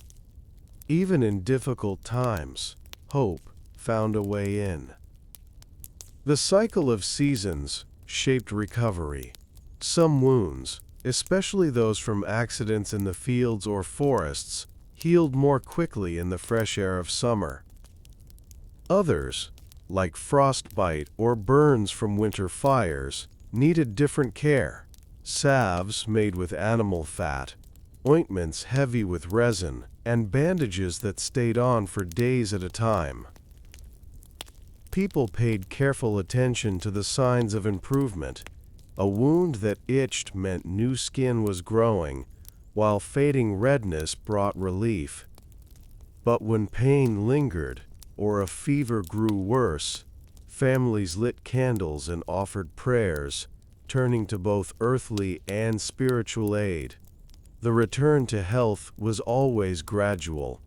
Even in difficult times, hope found a way in. The cycle of seasons shaped recovery. Some wounds, especially those from accidents in the fields or forests, healed more quickly in the fresh air of summer. Others, like frostbite or burns from winter fires, needed different care. Salves made with animal fat, ointments heavy with resin, and bandages that stayed on for days at a time. People paid careful attention to the signs of improvement. A wound that itched meant new skin was growing, while fading redness brought relief. But when pain lingered, or a fever grew worse, families lit candles and offered prayers, turning to both earthly and spiritual aid. The return to health was always gradual.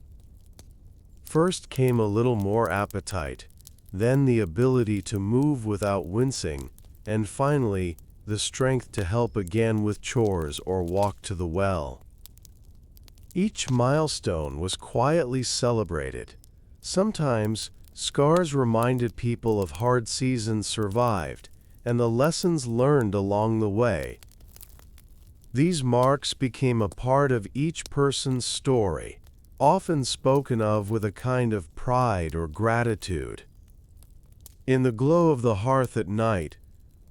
First came a little more appetite, then the ability to move without wincing, and finally, the strength to help again with chores or walk to the well. Each milestone was quietly celebrated. Sometimes, scars reminded people of hard seasons survived and the lessons learned along the way. These marks became a part of each person's story, often spoken of with a kind of pride or gratitude. In the glow of the hearth at night,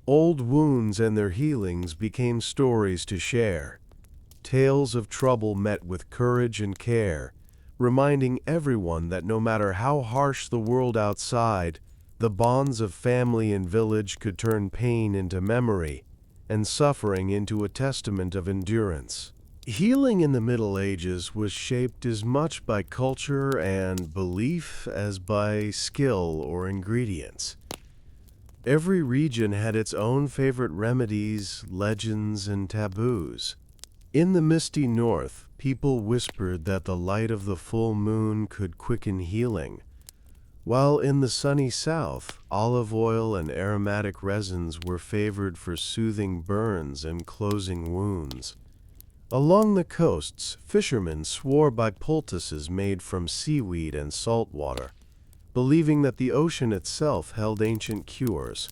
old wounds and their healings became stories to share. Tales of trouble met with courage and care, reminding everyone that no matter how harsh the world outside, the bonds of family and village could turn pain into memory and suffering into a testament of endurance. Healing in the Middle Ages was shaped as much by culture and belief as by skill or ingredients. Every region had its own favorite remedies, legends, and taboos. In the misty north, people whispered that the light of the full moon could quicken healing, while in the sunny south, olive oil and aromatic resins were favored for soothing burns and closing wounds. Along the coasts, fishermen swore by poultices made from seaweed and salt water, believing that the ocean itself held ancient cures.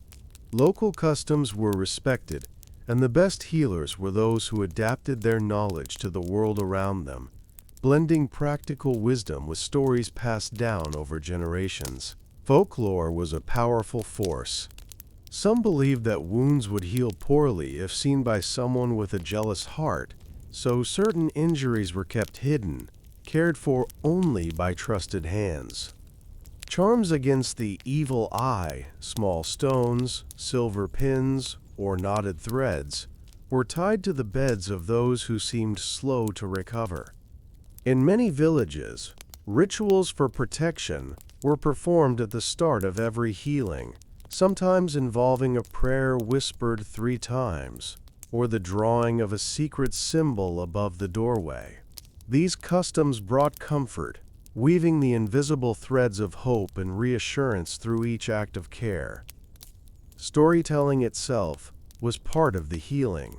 Local customs were respected, and the best healers were those who adapted their knowledge to the world around them, blending practical wisdom with stories passed down over generations. Folklore was a powerful force. Some believed that wounds would heal poorly if seen by someone with a jealous heart, so certain injuries were kept hidden, cared for only by trusted hands. Charms against the evil eye, small stones, silver pins, or knotted threads, were tied to the beds of those who seemed slow to recover. In many villages, rituals for protection were performed at the start of every healing, sometimes involving a prayer whispered 3 times, or the drawing of a secret symbol above the doorway. These customs brought comfort, weaving the invisible threads of hope and reassurance through each act of care. Storytelling itself was part of the healing.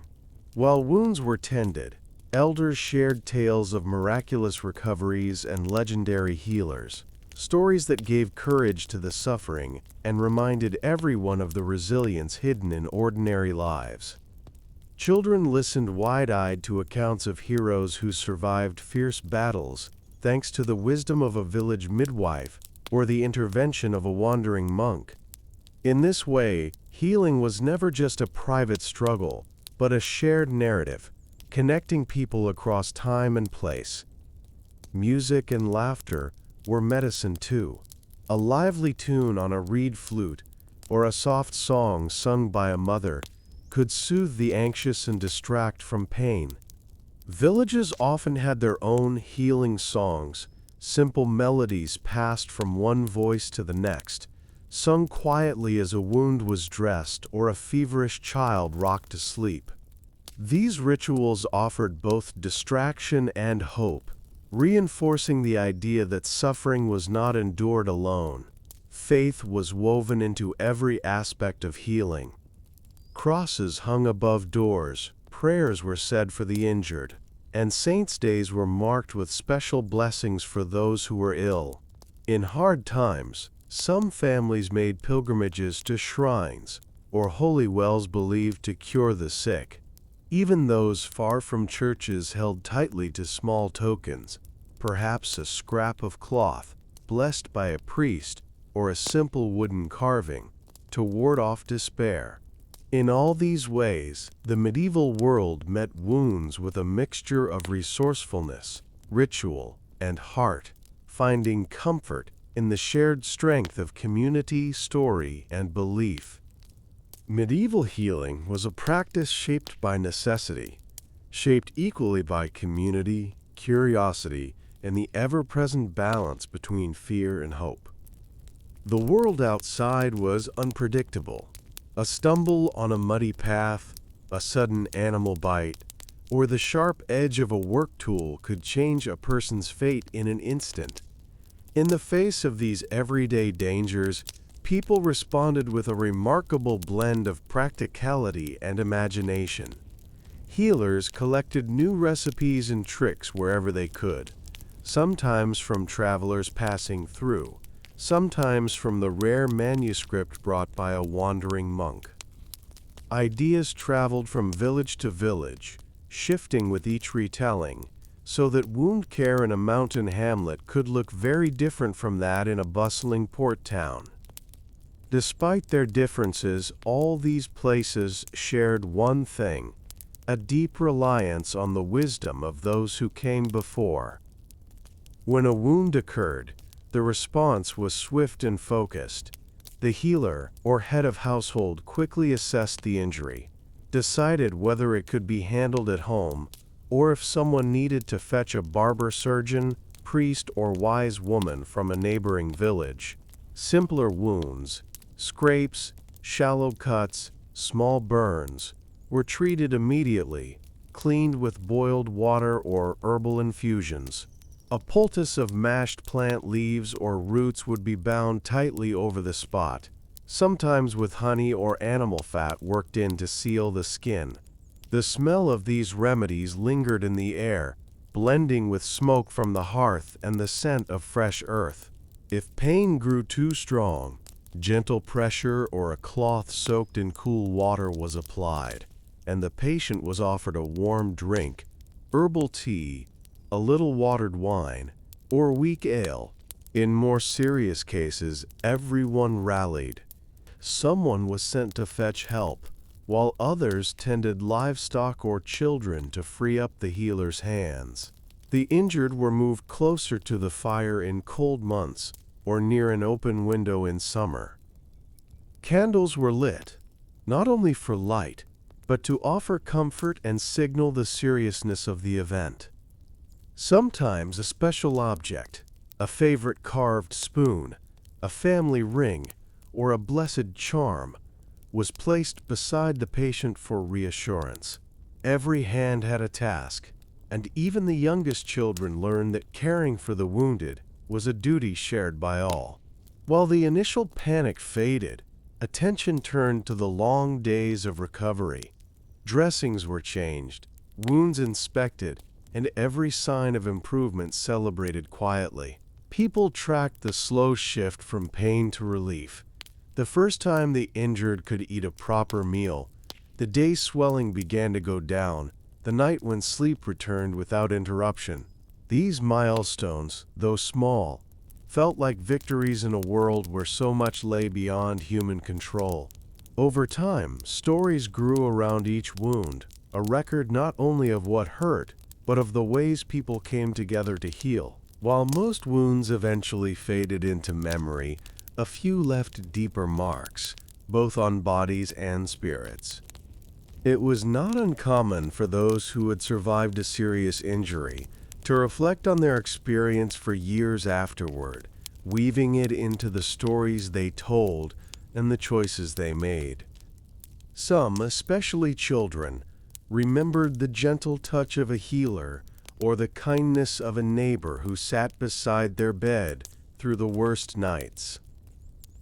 While wounds were tended, elders shared tales of miraculous recoveries and legendary healers, stories that gave courage to the suffering and reminded everyone of the resilience hidden in ordinary lives. Children listened wide-eyed to accounts of heroes who survived fierce battles thanks to the wisdom of a village midwife or the intervention of a wandering monk. In this way, healing was never just a private struggle, but a shared narrative, connecting people across time and place. Music and laughter were medicine too. A lively tune on a reed flute or a soft song sung by a mother could soothe the anxious and distract from pain. Villages often had their own healing songs, simple melodies passed from one voice to the next, sung quietly as a wound was dressed or a feverish child rocked to sleep. These rituals offered both distraction and hope, reinforcing the idea that suffering was not endured alone. Faith was woven into every aspect of healing. Crosses hung above doors, prayers were said for the injured, and saints' days were marked with special blessings for those who were ill. In hard times, some families made pilgrimages to shrines or holy wells believed to cure the sick. Even those far from churches held tightly to small tokens, perhaps a scrap of cloth, blessed by a priest, or a simple wooden carving, to ward off despair. In all these ways, the medieval world met wounds with a mixture of resourcefulness, ritual, and heart, finding comfort in the shared strength of community, story, and belief. Medieval healing was a practice shaped by necessity, shaped equally by community, curiosity, and the ever-present balance between fear and hope. The world outside was unpredictable. A stumble on a muddy path, a sudden animal bite, or the sharp edge of a work tool could change a person's fate in an instant. In the face of these everyday dangers, people responded with a remarkable blend of practicality and imagination. Healers collected new recipes and tricks wherever they could, sometimes from travelers passing through, sometimes from the rare manuscript brought by a wandering monk. Ideas traveled from village to village, shifting with each retelling, so that wound care in a mountain hamlet could look very different from that in a bustling port town. Despite their differences, all these places shared one thing: a deep reliance on the wisdom of those who came before. When a wound occurred, the response was swift and focused. The healer, or head of household, quickly assessed the injury, decided whether it could be handled at home, or if someone needed to fetch a barber surgeon, priest, or wise woman from a neighboring village. Simpler wounds, scrapes, shallow cuts, small burns, were treated immediately, cleaned with boiled water or herbal infusions. A poultice of mashed plant leaves or roots would be bound tightly over the spot, sometimes with honey or animal fat worked in to seal the skin. The smell of these remedies lingered in the air, blending with smoke from the hearth and the scent of fresh earth. If pain grew too strong, gentle pressure or a cloth soaked in cool water was applied, and the patient was offered a warm drink, herbal tea, a little watered wine, or weak ale. In more serious cases, everyone rallied. Someone was sent to fetch help, while others tended livestock or children to free up the healer's hands. The injured were moved closer to the fire in cold months, or near an open window in summer. Candles were lit, not only for light, but to offer comfort and signal the seriousness of the event. Sometimes a special object, a favorite carved spoon, a family ring, or a blessed charm, was placed beside the patient for reassurance. Every hand had a task, and even the youngest children learned that caring for the wounded was a duty shared by all. While the initial panic faded, attention turned to the long days of recovery. Dressings were changed, wounds inspected, and every sign of improvement celebrated quietly. People tracked the slow shift from pain to relief. The first time the injured could eat a proper meal, the day swelling began to go down, the night when sleep returned without interruption. These milestones, though small, felt like victories in a world where so much lay beyond human control. Over time, stories grew around each wound, a record not only of what hurt, but of the ways people came together to heal. While most wounds eventually faded into memory, a few left deeper marks, both on bodies and spirits. It was not uncommon for those who had survived a serious injury to reflect on their experience for years afterward, weaving it into the stories they told and the choices they made. Some, especially children, remembered the gentle touch of a healer or the kindness of a neighbor who sat beside their bed through the worst nights.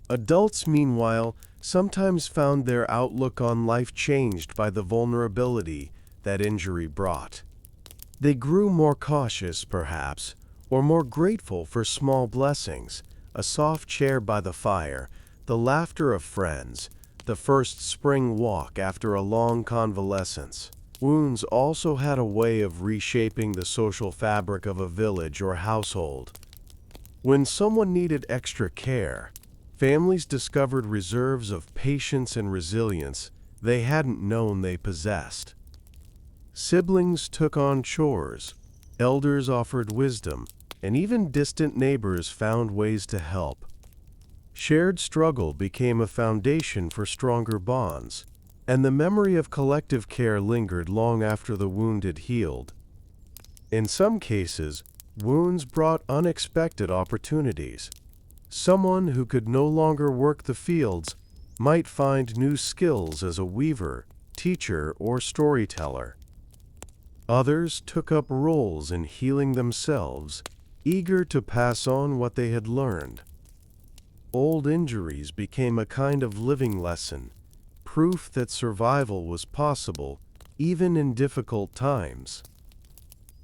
Adults, meanwhile, sometimes found their outlook on life changed by the vulnerability that injury brought. They grew more cautious, perhaps, or more grateful for small blessings, a soft chair by the fire, the laughter of friends, the first spring walk after a long convalescence. Wounds also had a way of reshaping the social fabric of a village or household. When someone needed extra care, families discovered reserves of patience and resilience they hadn't known they possessed. Siblings took on chores, elders offered wisdom, and even distant neighbors found ways to help. Shared struggle became a foundation for stronger bonds, and the memory of collective care lingered long after the wound had healed. In some cases, wounds brought unexpected opportunities. Someone who could no longer work the fields might find new skills as a weaver, teacher, or storyteller. Others took up roles in healing themselves, eager to pass on what they had learned. Old injuries became a kind of living lesson, proof that survival was possible even in difficult times.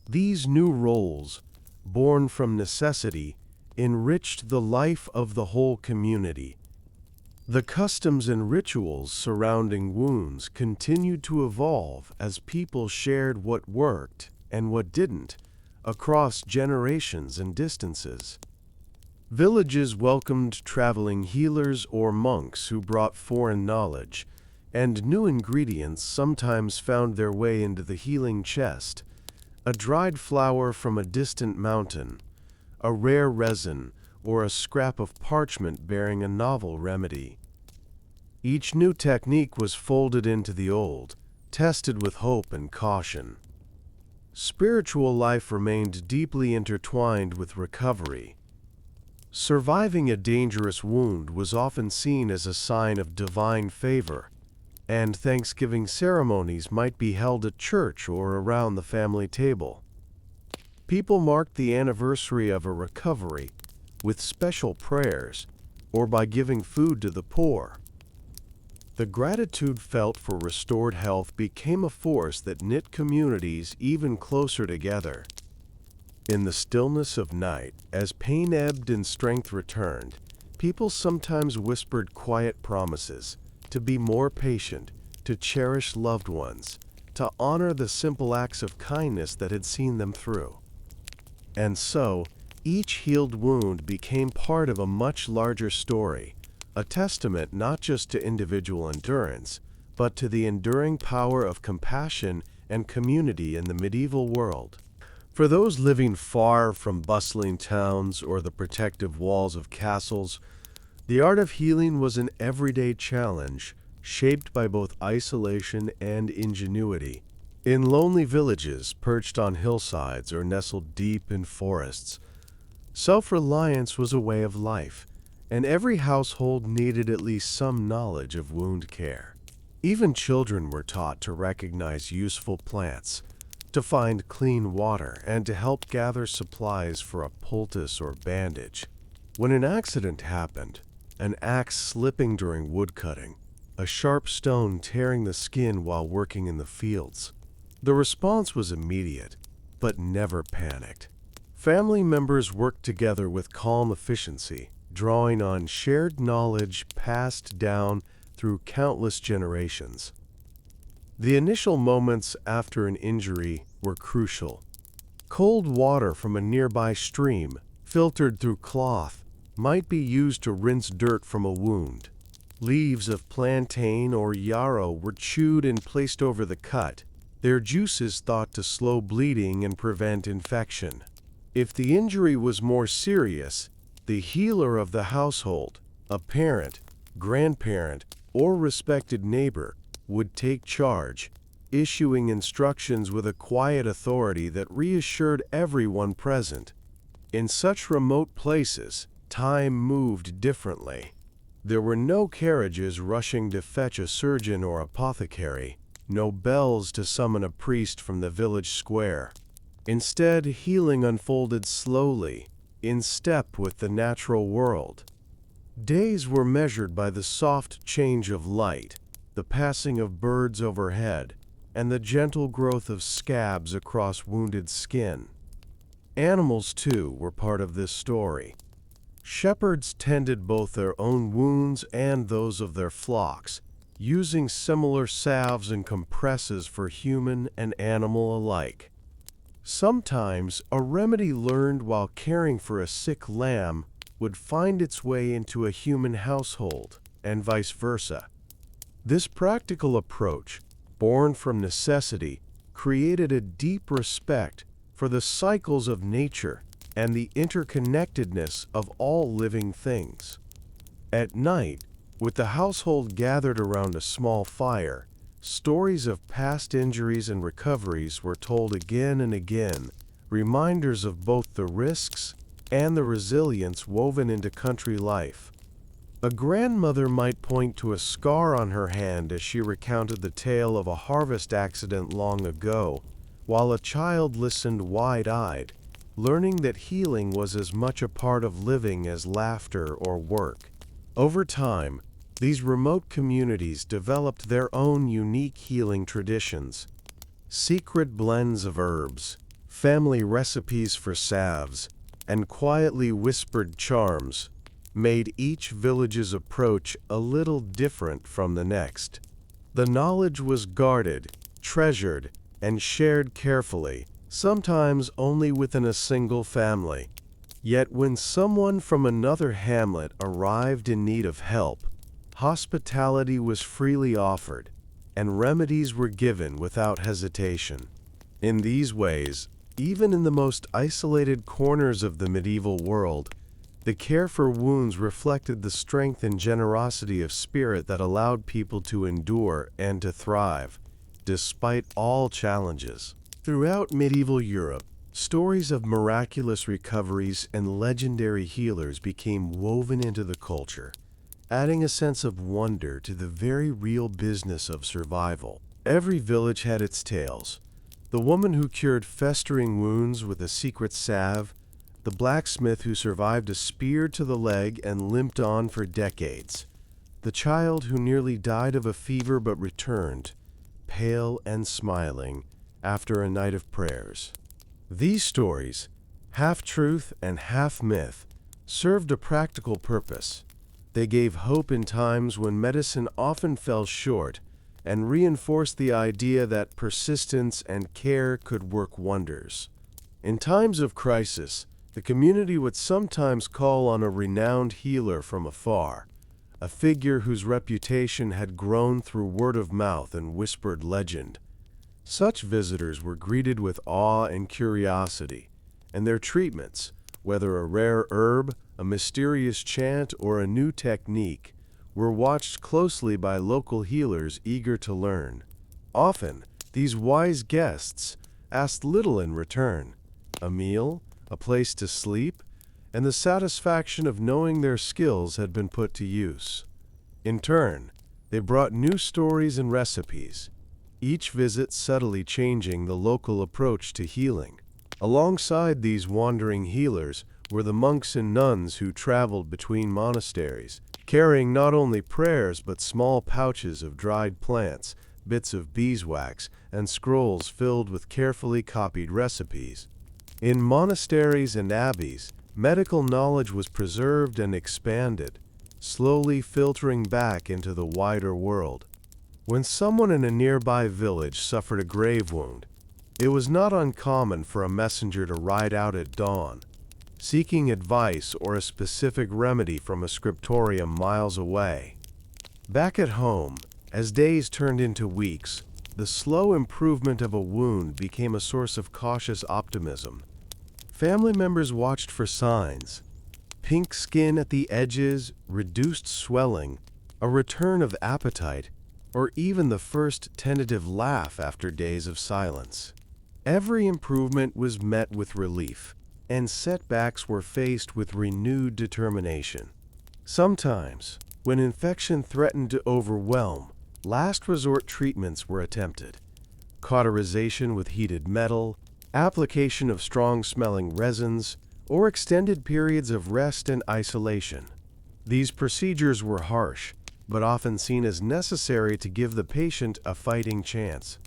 These new roles, born from necessity, enriched the life of the whole community. The customs and rituals surrounding wounds continued to evolve as people shared what worked and what didn't across generations and distances. Villages welcomed traveling healers or monks who brought foreign knowledge, and new ingredients sometimes found their way into the healing chest: a dried flower from a distant mountain, a rare resin, or a scrap of parchment bearing a novel remedy. Each new technique was folded into the old, tested with hope and caution. Spiritual life remained deeply intertwined with recovery. Surviving a dangerous wound was often seen as a sign of divine favor, and Thanksgiving ceremonies might be held at church or around the family table. People marked the anniversary of a recovery with special prayers or by giving food to the poor. The gratitude felt for restored health became a force that knit communities even closer together. In the stillness of night, as pain ebbed and strength returned, people sometimes whispered quiet promises to be more patient, to cherish loved ones, to honor the simple acts of kindness that had seen them through. And so, each healed wound became part of a much larger story, a testament not just to individual endurance, but to the enduring power of compassion and community in the medieval world. For those living far from bustling towns or the protective walls of castles, the art of healing was an everyday challenge, shaped by both isolation and ingenuity. In lonely villages perched on hillsides or nestled deep in forests, self-reliance was a way of life, and every household needed at least some knowledge of wound care. Even children were taught to recognize useful plants, to find clean water, and to help gather supplies for a poultice or bandage. When an accident happened, an axe slipping during woodcutting, a sharp stone tearing the skin while working in the fields, the response was immediate, but never panicked. Family members worked together with calm efficiency, drawing on shared knowledge passed down through countless generations. The initial moments after an injury were crucial. Cold water from a nearby stream, filtered through cloth, might be used to rinse dirt from a wound. Leaves of plantain or yarrow were chewed and placed over the cut, their juices thought to slow bleeding and prevent infection. If the injury was more serious, the healer of the household, a parent, grandparent, or respected neighbor, would take charge, issuing instructions with a quiet authority that reassured everyone present. In such remote places, time moved differently. There were no carriages rushing to fetch a surgeon or apothecary, no bells to summon a priest from the village square. Instead, healing unfolded slowly, in step with the natural world. Days were measured by the soft change of light, the passing of birds overhead, and the gentle growth of scabs across wounded skin. Animals, too, were part of this story. Shepherds tended both their own wounds and those of their flocks, using similar salves and compresses for human and animal alike. Sometimes, a remedy learned while caring for a sick lamb would find its way into a human household, and vice versa. This practical approach, born from necessity, created a deep respect for the cycles of nature and the interconnectedness of all living things. At night, with the household gathered around a small fire, stories of past injuries and recoveries were told again and again, reminders of both the risks and the resilience woven into country life. A grandmother might point to a scar on her hand as she recounted the tale of a harvest accident long ago, while a child listened wide-eyed, learning that healing was as much a part of living as laughter or work. Over time, these remote communities developed their own unique healing traditions. Secret blends of herbs, family recipes for salves, and quietly whispered charms made each village's approach a little different from the next. The knowledge was guarded, treasured, and shared carefully, sometimes only within a single family. Yet when someone from another hamlet arrived in need of help, hospitality was freely offered, and remedies were given without hesitation. In these ways, even in the most isolated corners of the medieval world, the care for wounds reflected the strength and generosity of spirit that allowed people to endure and to thrive, despite all challenges. Throughout medieval Europe, stories of miraculous recoveries and legendary healers became woven into the culture, adding a sense of wonder to the very real business of survival. Every village had its tales. The woman who cured festering wounds with a secret salve, the blacksmith who survived a spear to the leg and limped on for decades, the child who nearly died of a fever but returned, pale and smiling, after a night of prayers. These stories, half truth and half myth, served a practical purpose. They gave hope in times when medicine often fell short and reinforced the idea that persistence and care could work wonders. In times of crisis, the community would sometimes call on a renowned healer from afar, a figure whose reputation had grown through word of mouth and whispered legend. Such visitors were greeted with awe and curiosity, and their treatments, whether a rare herb, a mysterious chant, or a new technique, were watched closely by local healers eager to learn. Often, these wise guests asked little in return: a meal, a place to sleep, and the satisfaction of knowing their skills had been put to use. In turn, they brought new stories and recipes, each visit subtly changing the local approach to healing. Alongside these wandering healers were the monks and nuns who traveled between monasteries, carrying not only prayers but small pouches of dried plants, bits of beeswax, and scrolls filled with carefully copied recipes. In monasteries and abbeys, medical knowledge was preserved and expanded, slowly filtering back into the wider world. When someone in a nearby village suffered a grave wound, it was not uncommon for a messenger to ride out at dawn, seeking advice or a specific remedy from a scriptorium miles away. Back at home, as days turned into weeks, the slow improvement of a wound became a source of cautious optimism. Family members watched for signs: pink skin at the edges, reduced swelling, a return of appetite, or even the first tentative laugh after days of silence. Every improvement was met with relief, and setbacks were faced with renewed determination. Sometimes, when infection threatened to overwhelm, last resort treatments were attempted: cauterization with heated metal, application of strong-smelling resins, or extended periods of rest and isolation. These procedures were harsh, but often seen as necessary to give the patient a fighting chance.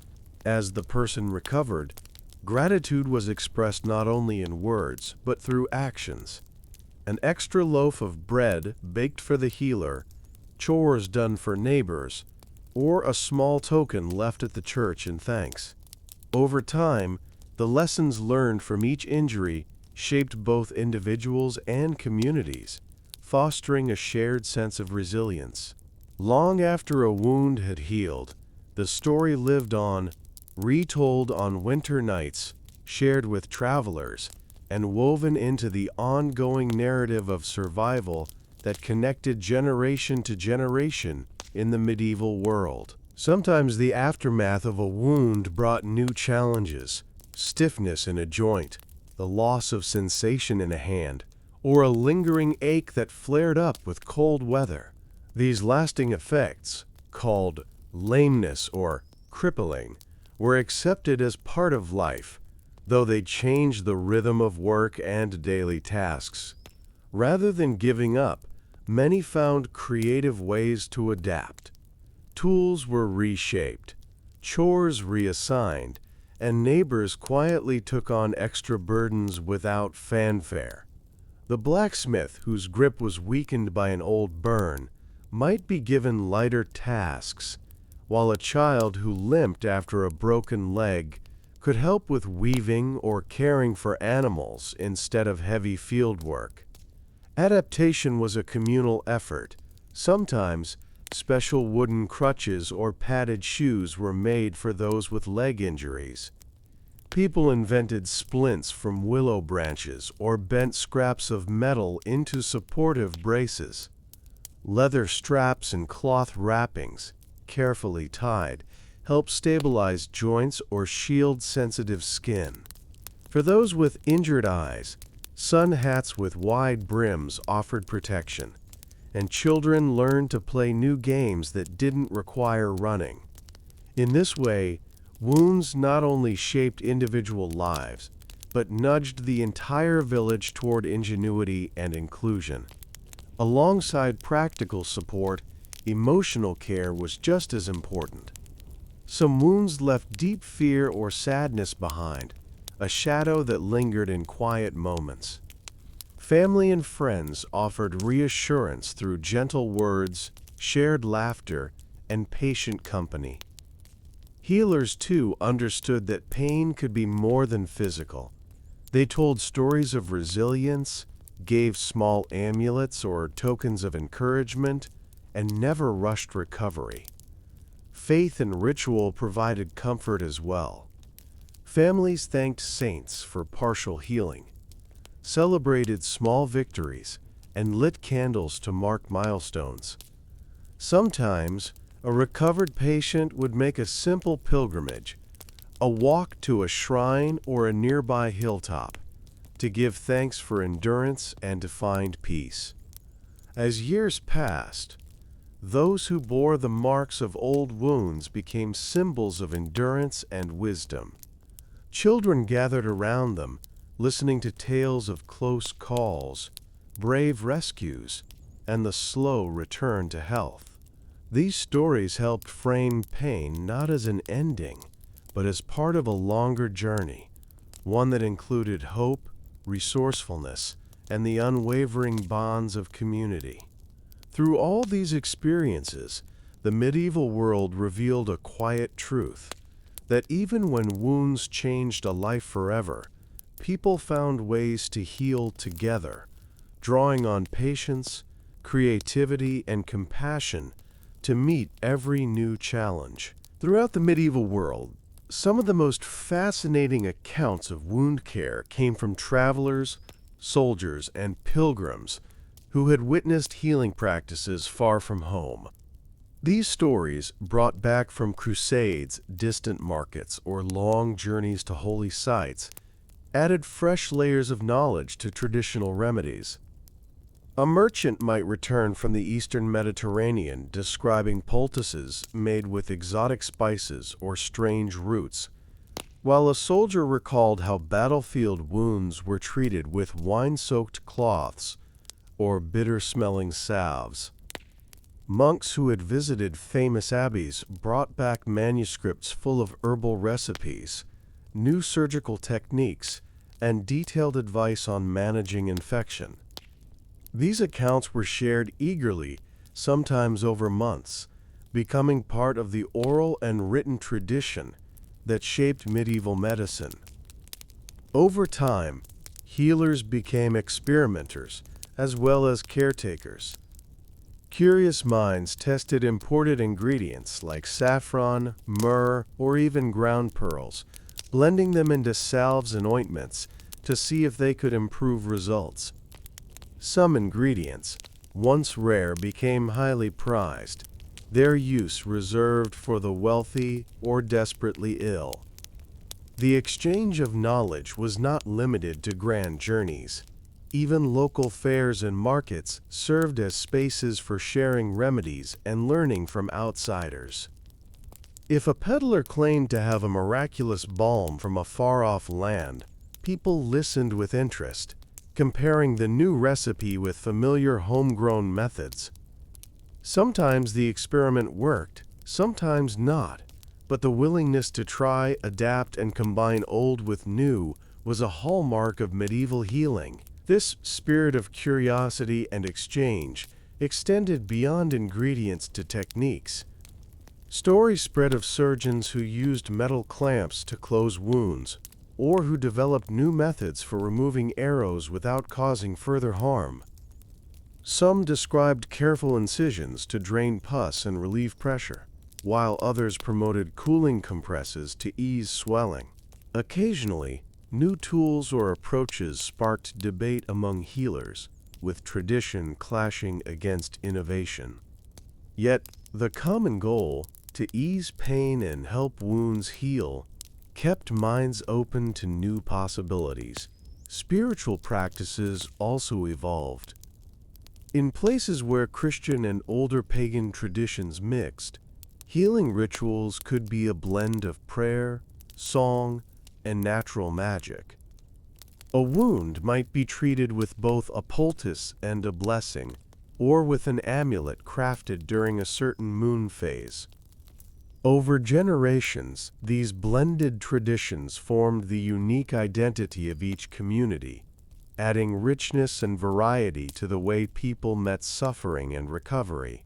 As the person recovered, gratitude was expressed not only in words, but through actions. An extra loaf of bread baked for the healer, chores done for neighbors, or a small token left at the church in thanks. Over time, the lessons learned from each injury shaped both individuals and communities, fostering a shared sense of resilience. Long after a wound had healed, the story lived on, retold on winter nights, shared with travelers, and woven into the ongoing narrative of survival that connected generation to generation in the medieval world. Sometimes the aftermath of a wound brought new challenges: stiffness in a joint, the loss of sensation in a hand, or a lingering ache that flared up with cold weather. These lasting effects, called lameness or crippling, were accepted as part of life, though they changed the rhythm of work and daily tasks. Rather than giving up, many found creative ways to adapt. Tools were reshaped, chores reassigned, and neighbors quietly took on extra burdens without fanfare. The blacksmith, whose grip was weakened by an old burn, might be given lighter tasks, while a child who limped after a broken leg could help with weaving or caring for animals instead of heavy field work. Adaptation was a communal effort. Sometimes, special wooden crutches or padded shoes were made for those with leg injuries. People invented splints from willow branches or bent scraps of metal into supportive braces. Leather straps and cloth wrappings, carefully tied, help stabilize joints or shield sensitive skin. For those with injured eyes, sun hats with wide brims offered protection, and children learned to play new games that didn't require running. In this way, wounds not only shaped individual lives, but nudged the entire village toward ingenuity and inclusion. Alongside practical support, emotional care was just as important. Some wounds left deep fear or sadness behind, a shadow that lingered in quiet moments. Family and friends offered reassurance through gentle words, shared laughter, and patient company. Healers, too, understood that pain could be more than physical. They told stories of resilience, gave small amulets or tokens of encouragement, and never rushed recovery. Faith and ritual provided comfort as well. Families thanked saints for partial healing, celebrated small victories, and lit candles to mark milestones. Sometimes, a recovered patient would make a simple pilgrimage, a walk to a shrine or a nearby hilltop, to give thanks for endurance and to find peace. As years passed, those who bore the marks of old wounds became symbols of endurance and wisdom. Children gathered around them, listening to tales of close calls, brave rescues, and the slow return to health. These stories helped frame pain not as an ending, but as part of a longer journey, one that included hope, resourcefulness, and the unwavering bonds of community. Through all these experiences, the medieval world revealed a quiet truth, that even when wounds changed a life forever, people found ways to heal together, drawing on patience, creativity, and compassion to meet every new challenge. Throughout the medieval world, Some of the most fascinating accounts of wound care came from travelers, soldiers, and pilgrims who had witnessed healing practices far from home. These stories, brought back from crusades, distant markets, or long journeys to holy sites, added fresh layers of knowledge to traditional remedies. A merchant might return from the eastern Mediterranean describing poultices made with exotic spices or strange roots, while a soldier recalled how battlefield wounds were treated with wine-soaked cloths or bitter-smelling salves. Monks who had visited famous abbeys brought back manuscripts full of herbal recipes, new surgical techniques, and detailed advice on managing infection. These accounts were shared eagerly, sometimes over months, becoming part of the oral and written tradition that shaped medieval medicine. Over time, healers became experimenters as well as caretakers. Curious minds tested imported ingredients like saffron, myrrh, or even ground pearls, blending them into salves and ointments to see if they could improve results. Some ingredients, once rare, became highly prized, their use reserved for the wealthy or desperately ill. The exchange of knowledge was not limited to grand journeys. Even local fairs and markets served as spaces for sharing remedies and learning from outsiders. If a peddler claimed to have a miraculous balm from a far-off land, people listened with interest, comparing the new recipe with familiar homegrown methods. Sometimes the experiment worked, sometimes not, but the willingness to try, adapt, and combine old with new was a hallmark of medieval healing. This spirit of curiosity and exchange extended beyond ingredients to techniques. Stories spread of surgeons who used metal clamps to close wounds, or who developed new methods for removing arrows without causing further harm. Some described careful incisions to drain pus and relieve pressure, while others promoted cooling compresses to ease swelling. Occasionally, new tools or approaches sparked debate among healers, with tradition clashing against innovation. Yet, the common goal, to ease pain and help wounds heal, kept minds open to new possibilities. Spiritual practices also evolved. In places where Christian and older pagan traditions mixed, healing rituals could be a blend of prayer, song, and natural magic. A wound might be treated with both a poultice and a blessing, or with an amulet crafted during a certain moon phase. Over generations, these blended traditions formed the unique identity of each community, adding richness and variety to the way people met suffering and recovery.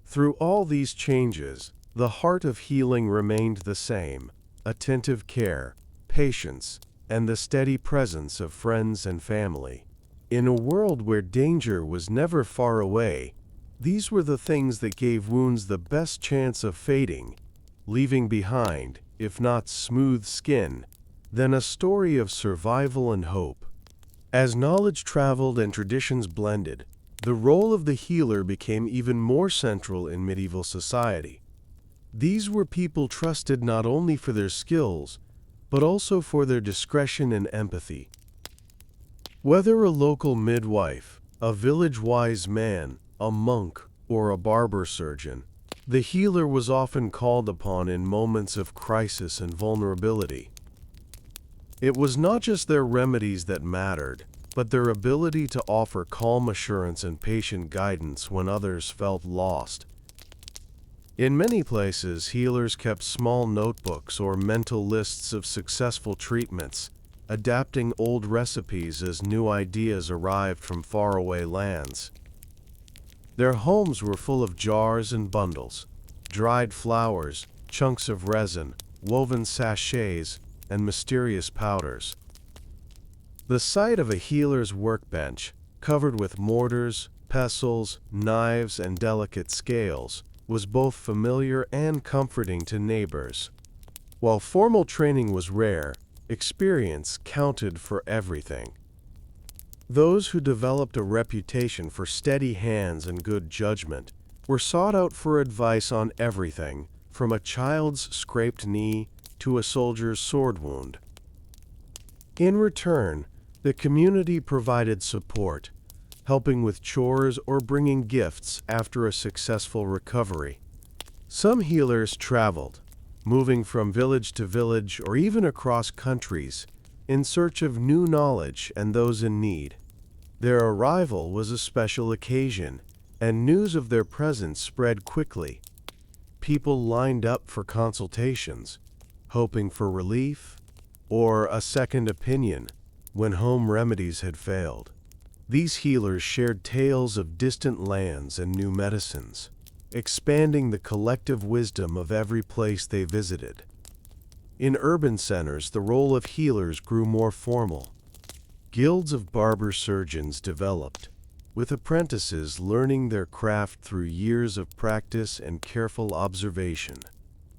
Through all these changes, the heart of healing remained the same: attentive care, patience, and the steady presence of friends and family. In a world where danger was never far away, these were the things that gave wounds the best chance of fading, leaving behind, if not smooth skin, then a story of survival and hope. As knowledge traveled and traditions blended, the role of the healer became even more central in medieval society. These were people trusted not only for their skills, but also for their discretion and empathy. Whether a local midwife, a village wise man, a monk, or a barber surgeon, the healer was often called upon in moments of crisis and vulnerability. It was not just their remedies that mattered, but their ability to offer calm assurance and patient guidance when others felt lost. In many places, healers kept small notebooks or mental lists of successful treatments, adapting old recipes as new ideas arrived from faraway lands. Their homes were full of jars and bundles, dried flowers, chunks of resin, woven sachets, and mysterious powders. The sight of a healer's workbench, covered with mortars, pestles, knives, and delicate scales, was both familiar and comforting to neighbors. While formal training was rare, experience counted for everything. Those who developed a reputation for steady hands and good judgment were sought out for advice on everything, from a child's scraped knee to a soldier's sword wound. In return, the community provided support, helping with chores or bringing gifts after a successful recovery. Some healers traveled, moving from village to village or even across countries, in search of new knowledge and those in need. Their arrival was a special occasion, and news of their presence spread quickly. People lined up for consultations, hoping for relief or a second opinion when home remedies had failed. These healers shared tales of distant lands and new medicines, expanding the collective wisdom of every place they visited. In urban centers, the role of healers grew more formal. Guilds of barber surgeons developed, with apprentices learning their craft through years of practice and careful observation.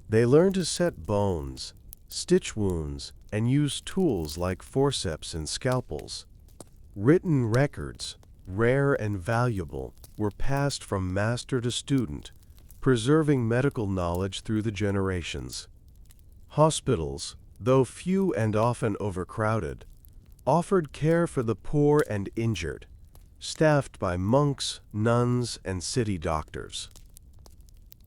They learned to set bones, stitch wounds, and use tools like forceps and scalpels. Written records, rare and valuable, were passed from master to student, preserving medical knowledge through the generations. Hospitals, though few and often overcrowded, offered care for the poor and injured, staffed by monks, nuns, and city doctors.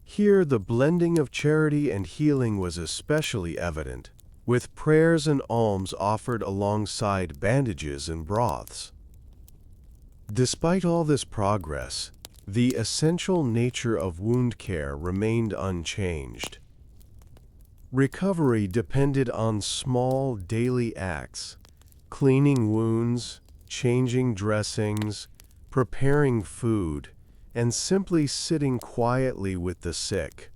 Here, the blending of charity and healing was especially evident, with prayers and alms offered alongside bandages and broths. Despite all this progress, the essential nature of wound care remained unchanged. Recovery depended on small daily acts: cleaning wounds, changing dressings, preparing food, and simply sitting quietly with the sick.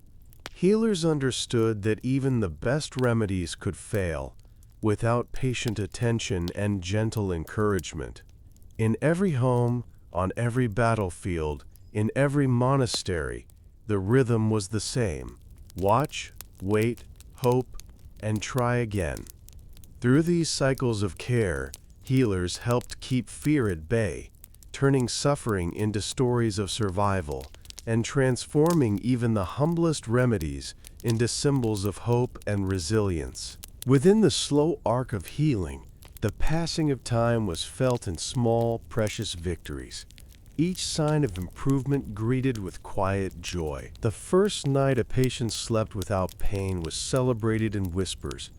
Healers understood that even the best remedies could fail without patient attention and gentle encouragement. In every home, on every battlefield, in every monastery, the rhythm was the same: watch, wait, hope, and try again. Through these cycles of care, healers helped keep fear at bay, turning suffering into stories of survival and transforming even the humblest remedies into symbols of hope and resilience. Within the slow arc of healing, the passing of time was felt in small, precious victories, each sign of improvement greeted with quiet joy. The first night a patient slept without pain was celebrated in whispers.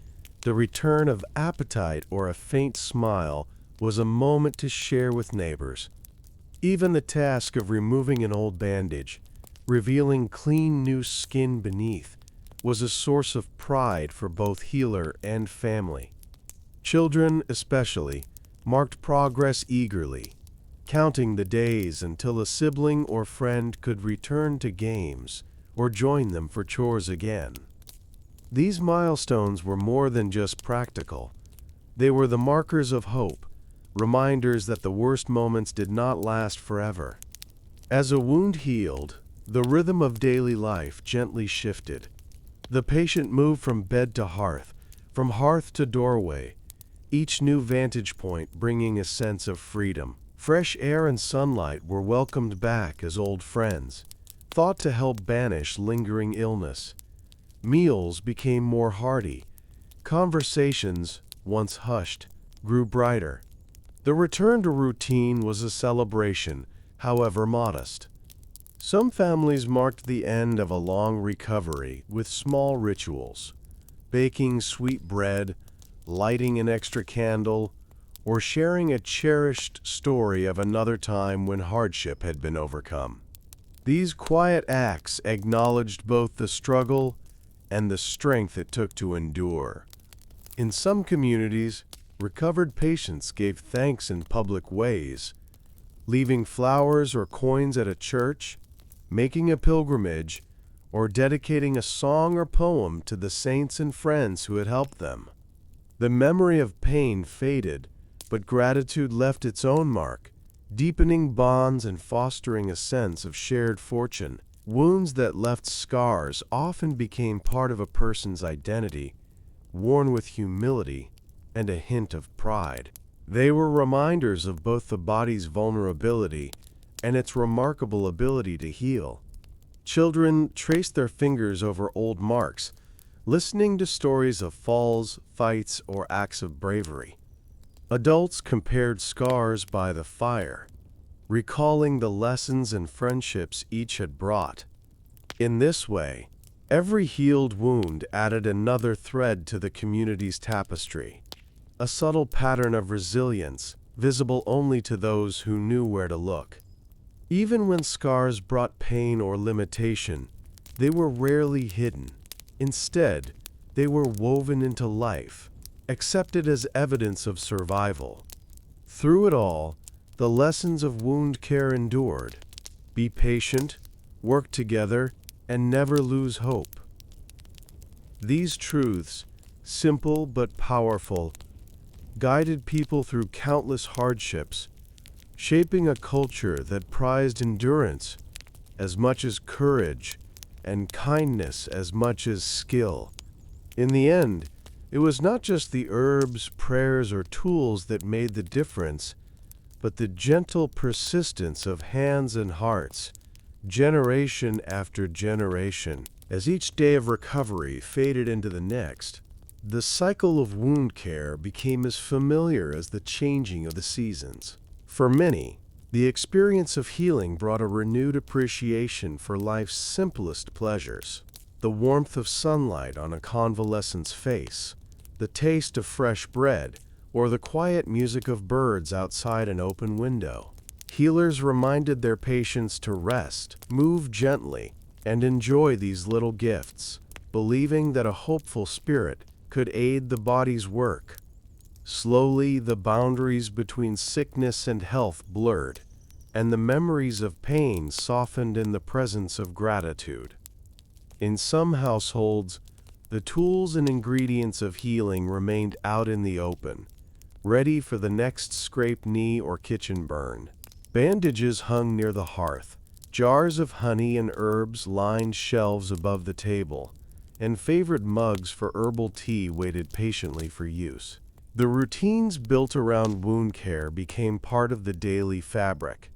The return of appetite or a faint smile was a moment to share with neighbors. Even the task of removing an old bandage, revealing clean new skin beneath, was a source of pride for both healer and family. Children, especially, marked progress eagerly, counting the days until a sibling or friend could return to games or join them for chores again. These milestones were more than just practical. They were the markers of hope, reminders that the worst moments did not last forever. As a wound healed, the rhythm of daily life gently shifted. The patient moved from bed to hearth, from hearth to doorway, each new vantage point bringing a sense of freedom. Fresh air and sunlight were welcomed back as old friends, thought to help banish lingering illness. Meals became more hearty. Conversations, once hushed, grew brighter. The return to routine was a celebration, however modest. Some families marked the end of a long recovery with small rituals: baking sweet bread, lighting an extra candle, or sharing a cherished story of another time when hardship had been overcome. These quiet acts acknowledged both the struggle and the strength it took to endure. In some communities, recovered patients gave thanks in public ways, leaving flowers or coins at a church, making a pilgrimage, or dedicating a song or poem to the saints and friends who had helped them. The memory of pain faded, but gratitude left its own mark, deepening bonds and fostering a sense of shared fortune. Wounds that left scars often became part of a person's identity, worn with humility and a hint of pride. They were reminders of both the body's vulnerability and its remarkable ability to heal. Children traced their fingers over old marks, listening to stories of falls, fights, or acts of bravery. Adults compared scars by the fire, recalling the lessons and friendships each had brought. In this way, every healed wound added another thread to the community's tapestry, a subtle pattern of resilience visible only to those who knew where to look. Even when scars brought pain or limitation, they were rarely hidden. Instead, they were woven into life, accepted as evidence of survival. Through it all, the lessons of wound care endured. Be patient, work together, and never lose hope. These truths, simple but powerful, guided people through countless hardships, shaping a culture that prized endurance as much as courage and kindness as much as skill. In the end, it was not just the herbs, prayers, or tools that made the difference, but the gentle persistence of hands and hearts, generation after generation. As each day of recovery faded into the next, the cycle of wound care became as familiar as the changing of the seasons. For many, the experience of healing brought a renewed appreciation for life's simplest pleasures. The warmth of sunlight on a convalescent's face, the taste of fresh bread, or the quiet music of birds outside an open window. Healers reminded their patients to rest, move gently, and enjoy these little gifts, believing that a hopeful spirit could aid the body's work. Slowly, the boundaries between sickness and health blurred, and the memories of pain softened in the presence of gratitude. In some households, the tools and ingredients of healing remained out in the open, ready for the next scraped knee or kitchen burn. Bandages hung near the hearth, jars of honey and herbs lined shelves above the table, and favorite mugs for herbal tea waited patiently for use. The routines built around wound care became part of the daily fabric,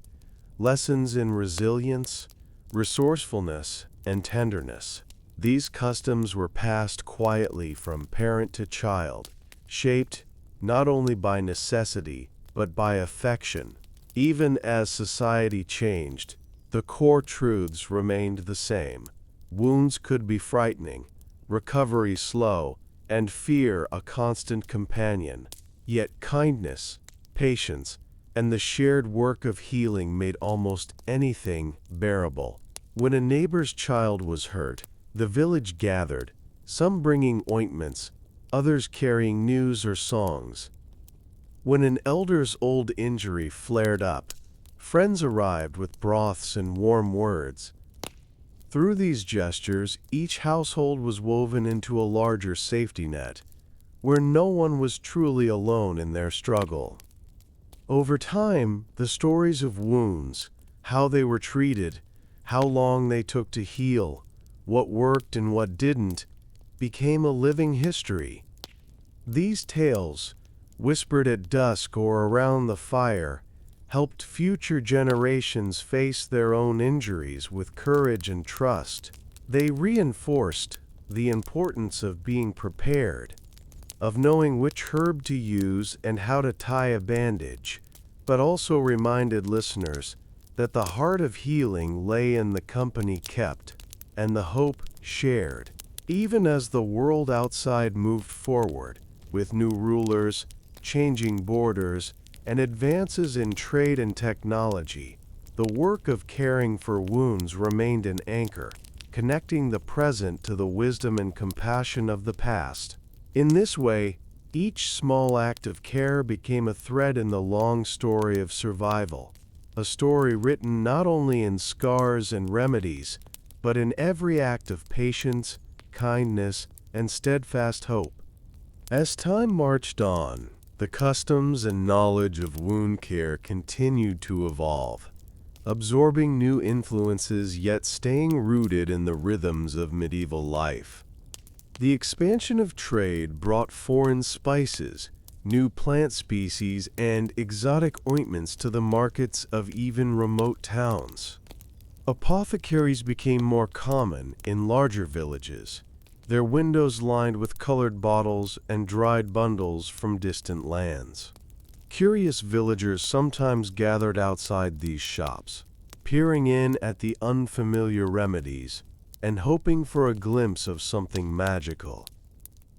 lessons in resilience, resourcefulness, and tenderness. These customs were passed quietly from parent to child, shaped not only by necessity but by affection. Even as society changed, the core truths remained the same. Wounds could be frightening, recovery slow, and fear a constant companion. Yet kindness, patience, and the shared work of healing made almost anything bearable. When a neighbor's child was hurt, the village gathered, some bringing ointments, others carrying news or songs. When an elder's old injury flared up, friends arrived with broths and warm words. Through these gestures, each household was woven into a larger safety net, where no one was truly alone in their struggle. Over time, the stories of wounds, how they were treated, how long they took to heal, what worked and what didn't, became a living history. These tales, whispered at dusk or around the fire, helped future generations face their own injuries with courage and trust. They reinforced the importance of being prepared, of knowing which herb to use and how to tie a bandage, but also reminded listeners that the heart of healing lay in the company kept and the hope shared. Even as the world outside moved forward, with new rulers, changing borders, and advances in trade and technology, the work of caring for wounds remained an anchor, connecting the present to the wisdom and compassion of the past. In this way, each small act of care became a thread in the long story of survival, a story written not only in scars and remedies, but in every act of patience, kindness, and steadfast hope. As time marched on, the customs and knowledge of wound care continued to evolve, absorbing new influences yet staying rooted in the rhythms of medieval life. The expansion of trade brought foreign spices, new plant species, and exotic ointments to the markets of even remote towns. Apothecaries became more common in larger villages, their windows lined with colored bottles and dried bundles from distant lands. Curious villagers sometimes gathered outside these shops, peering in at the unfamiliar remedies and hoping for a glimpse of something magical.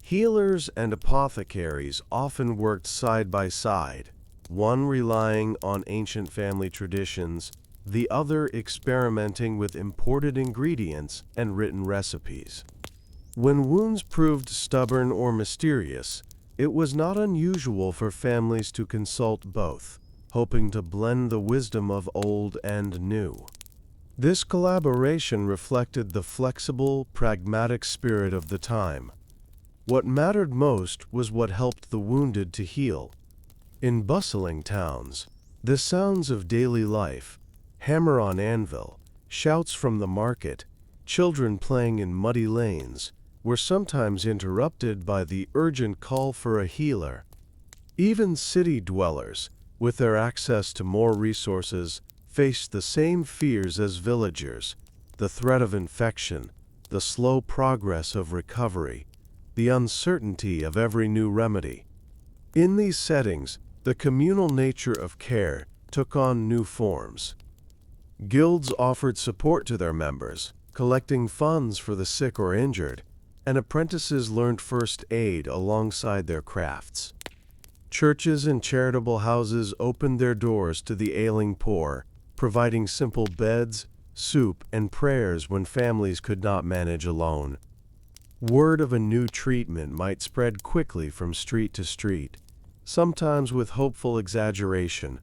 Healers and apothecaries often worked side by side, one relying on ancient family traditions, the other experimenting with imported ingredients and written recipes. When wounds proved stubborn or mysterious, it was not unusual for families to consult both, hoping to blend the wisdom of old and new. This collaboration reflected the flexible, pragmatic spirit of the time. What mattered most was what helped the wounded to heal. In bustling towns, the sounds of daily life, hammer on anvil, shouts from the market, children playing in muddy lanes, were sometimes interrupted by the urgent call for a healer. Even city dwellers, with their access to more resources, faced the same fears as villagers: the threat of infection, the slow progress of recovery, the uncertainty of every new remedy. In these settings, the communal nature of care took on new forms. Guilds offered support to their members, collecting funds for the sick or injured, and apprentices learned first aid alongside their crafts. Churches and charitable houses opened their doors to the ailing poor, providing simple beds, soup, and prayers when families could not manage alone. Word of a new treatment might spread quickly from street to street, sometimes with hopeful exaggeration,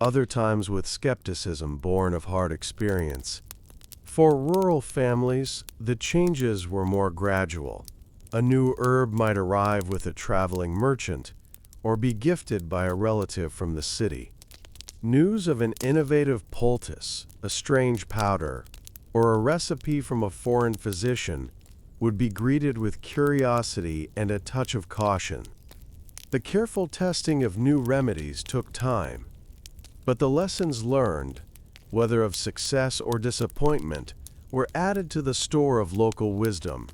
other times with skepticism born of hard experience. For rural families, the changes were more gradual. A new herb might arrive with a traveling merchant, or be gifted by a relative from the city. News of an innovative poultice, a strange powder, or a recipe from a foreign physician would be greeted with curiosity and a touch of caution. The careful testing of new remedies took time, but the lessons learned, whether of success or disappointment, were added to the store of local wisdom.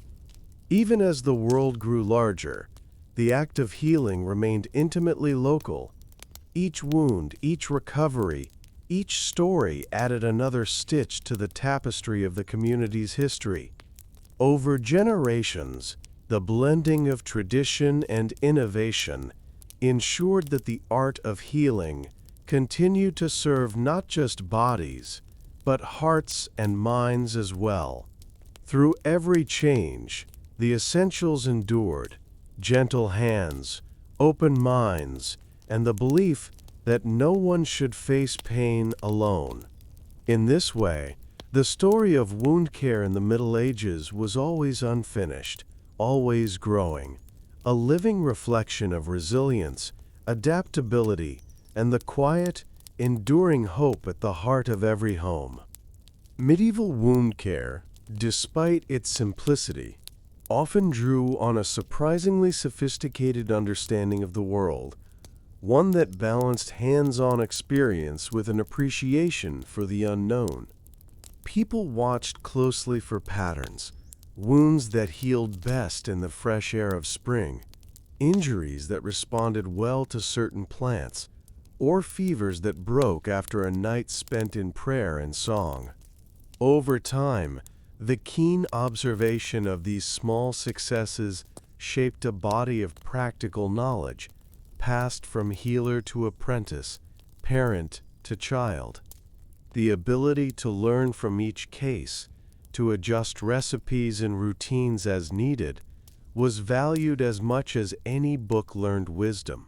Even as the world grew larger, the act of healing remained intimately local. Each wound, each recovery, each story added another stitch to the tapestry of the community's history. Over generations, the blending of tradition and innovation ensured that the art of healing continued to serve not just bodies, but hearts and minds as well. Through every change, the essentials endured: gentle hands, open minds, and the belief that no one should face pain alone. In this way, the story of wound care in the Middle Ages was always unfinished, always growing, a living reflection of resilience, adaptability, and the quiet, enduring hope at the heart of every home. Medieval wound care, despite its simplicity, often drew on a surprisingly sophisticated understanding of the world, one that balanced hands-on experience with an appreciation for the unknown. People watched closely for patterns: wounds that healed best in the fresh air of spring, injuries that responded well to certain plants, or fevers that broke after a night spent in prayer and song. Over time, the keen observation of these small successes shaped a body of practical knowledge, passed from healer to apprentice, parent to child. The ability to learn from each case, to adjust recipes and routines as needed, was valued as much as any book-learned wisdom.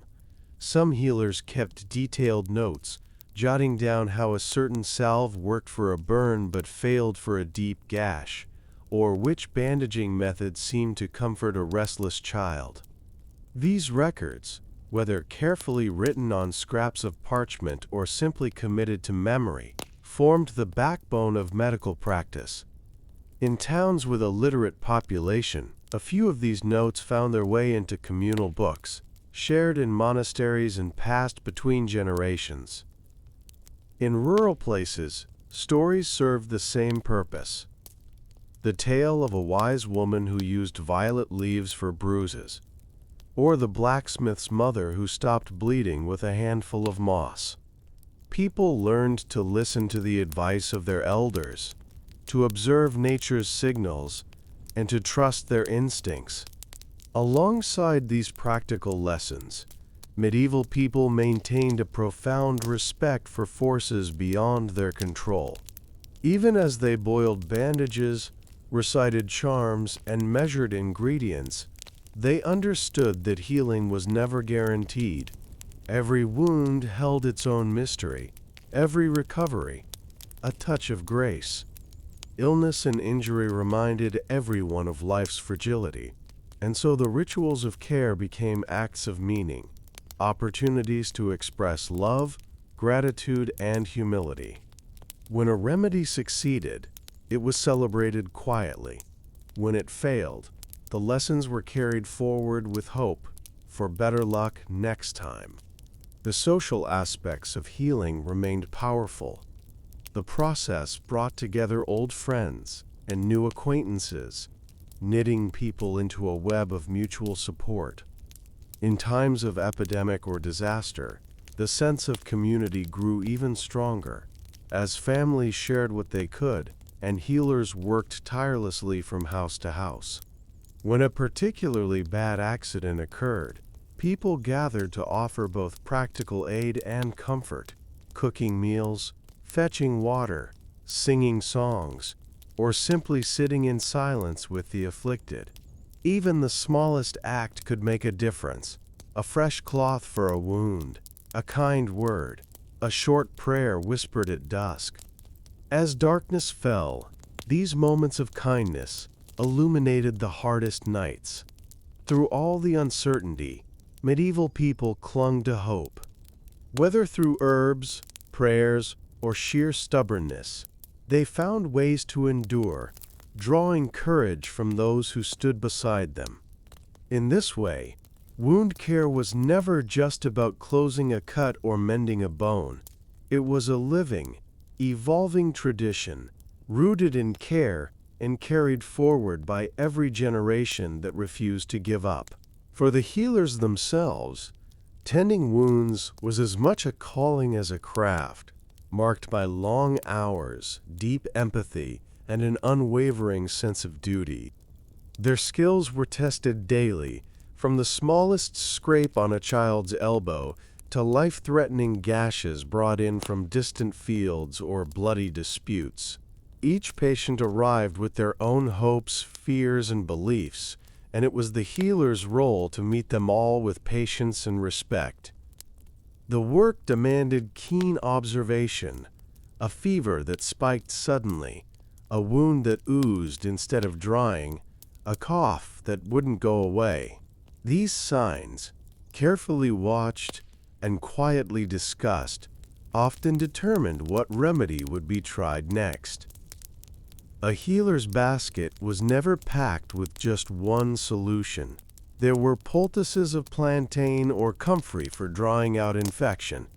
Some healers kept detailed notes, jotting down how a certain salve worked for a burn but failed for a deep gash, or which bandaging method seemed to comfort a restless child. These records, whether carefully written on scraps of parchment or simply committed to memory, formed the backbone of medical practice. In towns with a literate population, A few of these notes found their way into communal books, shared in monasteries and passed between generations. In rural places, stories served the same purpose. The tale of a wise woman who used violet leaves for bruises, or the blacksmith's mother who stopped bleeding with a handful of moss. People learned to listen to the advice of their elders, to observe nature's signals, and to trust their instincts. Alongside these practical lessons, medieval people maintained a profound respect for forces beyond their control. Even as they boiled bandages, recited charms, and measured ingredients, they understood that healing was never guaranteed. Every wound held its own mystery, every recovery, a touch of grace. Illness and injury reminded everyone of life's fragility, and so the rituals of care became acts of meaning, opportunities to express love, gratitude, and humility. When a remedy succeeded, it was celebrated quietly. When it failed, the lessons were carried forward with hope for better luck next time. The social aspects of healing remained powerful. The process brought together old friends and new acquaintances, knitting people into a web of mutual support. In times of epidemic or disaster, the sense of community grew even stronger, as families shared what they could and healers worked tirelessly from house to house. When a particularly bad accident occurred, people gathered to offer both practical aid and comfort, cooking meals, fetching water, singing songs, or simply sitting in silence with the afflicted. Even the smallest act could make a difference. A fresh cloth for a wound, a kind word, a short prayer whispered at dusk. As darkness fell, these moments of kindness illuminated the hardest nights. Through all the uncertainty, medieval people clung to hope. Whether through herbs, prayers, or sheer stubbornness, they found ways to endure, drawing courage from those who stood beside them. In this way, wound care was never just about closing a cut or mending a bone. It was a living, evolving tradition, rooted in care and carried forward by every generation that refused to give up. For the healers themselves, tending wounds was as much a calling as a craft, marked by long hours, deep empathy, and an unwavering sense of duty. Their skills were tested daily, from the smallest scrape on a child's elbow to life-threatening gashes brought in from distant fields or bloody disputes. Each patient arrived with their own hopes, fears, and beliefs, and it was the healer's role to meet them all with patience and respect. The work demanded keen observation, a fever that spiked suddenly, a wound that oozed instead of drying, a cough that wouldn't go away. These signs, carefully watched and quietly discussed, often determined what remedy would be tried next. A healer's basket was never packed with just one solution. There were poultices of plantain or comfrey for drawing out infection,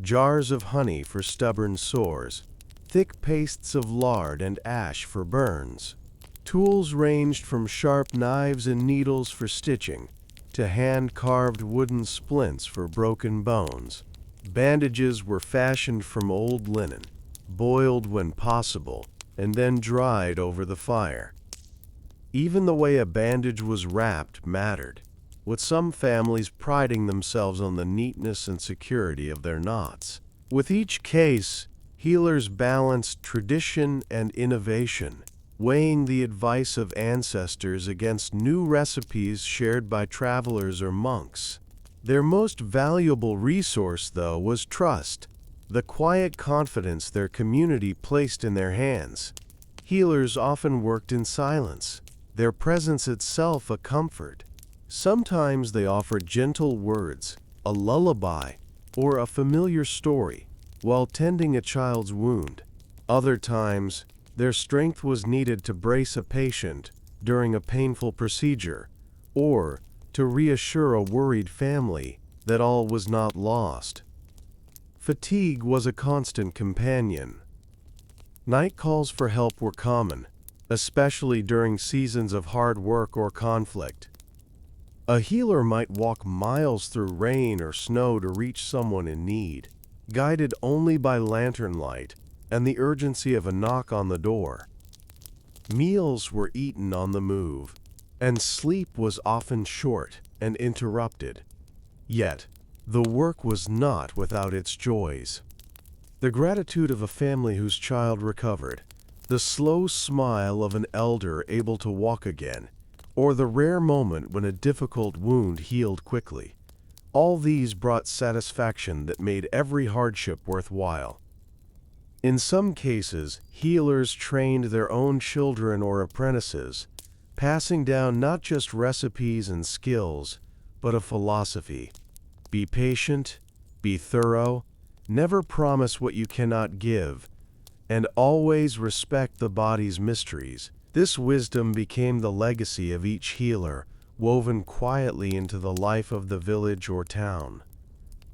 jars of honey for stubborn sores, thick pastes of lard and ash for burns. Tools ranged from sharp knives and needles for stitching to hand-carved wooden splints for broken bones. Bandages were fashioned from old linen, boiled when possible, and then dried over the fire. Even the way a bandage was wrapped mattered, with some families priding themselves on the neatness and security of their knots. With each case, healers balanced tradition and innovation, weighing the advice of ancestors against new recipes shared by travelers or monks. Their most valuable resource, though, was trust, the quiet confidence their community placed in their hands. Healers often worked in silence, their presence itself a comfort. Sometimes they offered gentle words, a lullaby, or a familiar story, while tending a child's wound. Other times, their strength was needed to brace a patient during a painful procedure, or to reassure a worried family that all was not lost. Fatigue was a constant companion. Night calls for help were common, especially during seasons of hard work or conflict. A healer might walk miles through rain or snow to reach someone in need, guided only by lantern light and the urgency of a knock on the door. Meals were eaten on the move, and sleep was often short and interrupted. Yet, the work was not without its joys. The gratitude of a family whose child recovered, the slow smile of an elder able to walk again, or the rare moment when a difficult wound healed quickly. All these brought satisfaction that made every hardship worthwhile. In some cases, healers trained their own children or apprentices, passing down not just recipes and skills, but a philosophy. Be patient, be thorough, never promise what you cannot give, and always respect the body's mysteries. This wisdom became the legacy of each healer, woven quietly into the life of the village or town.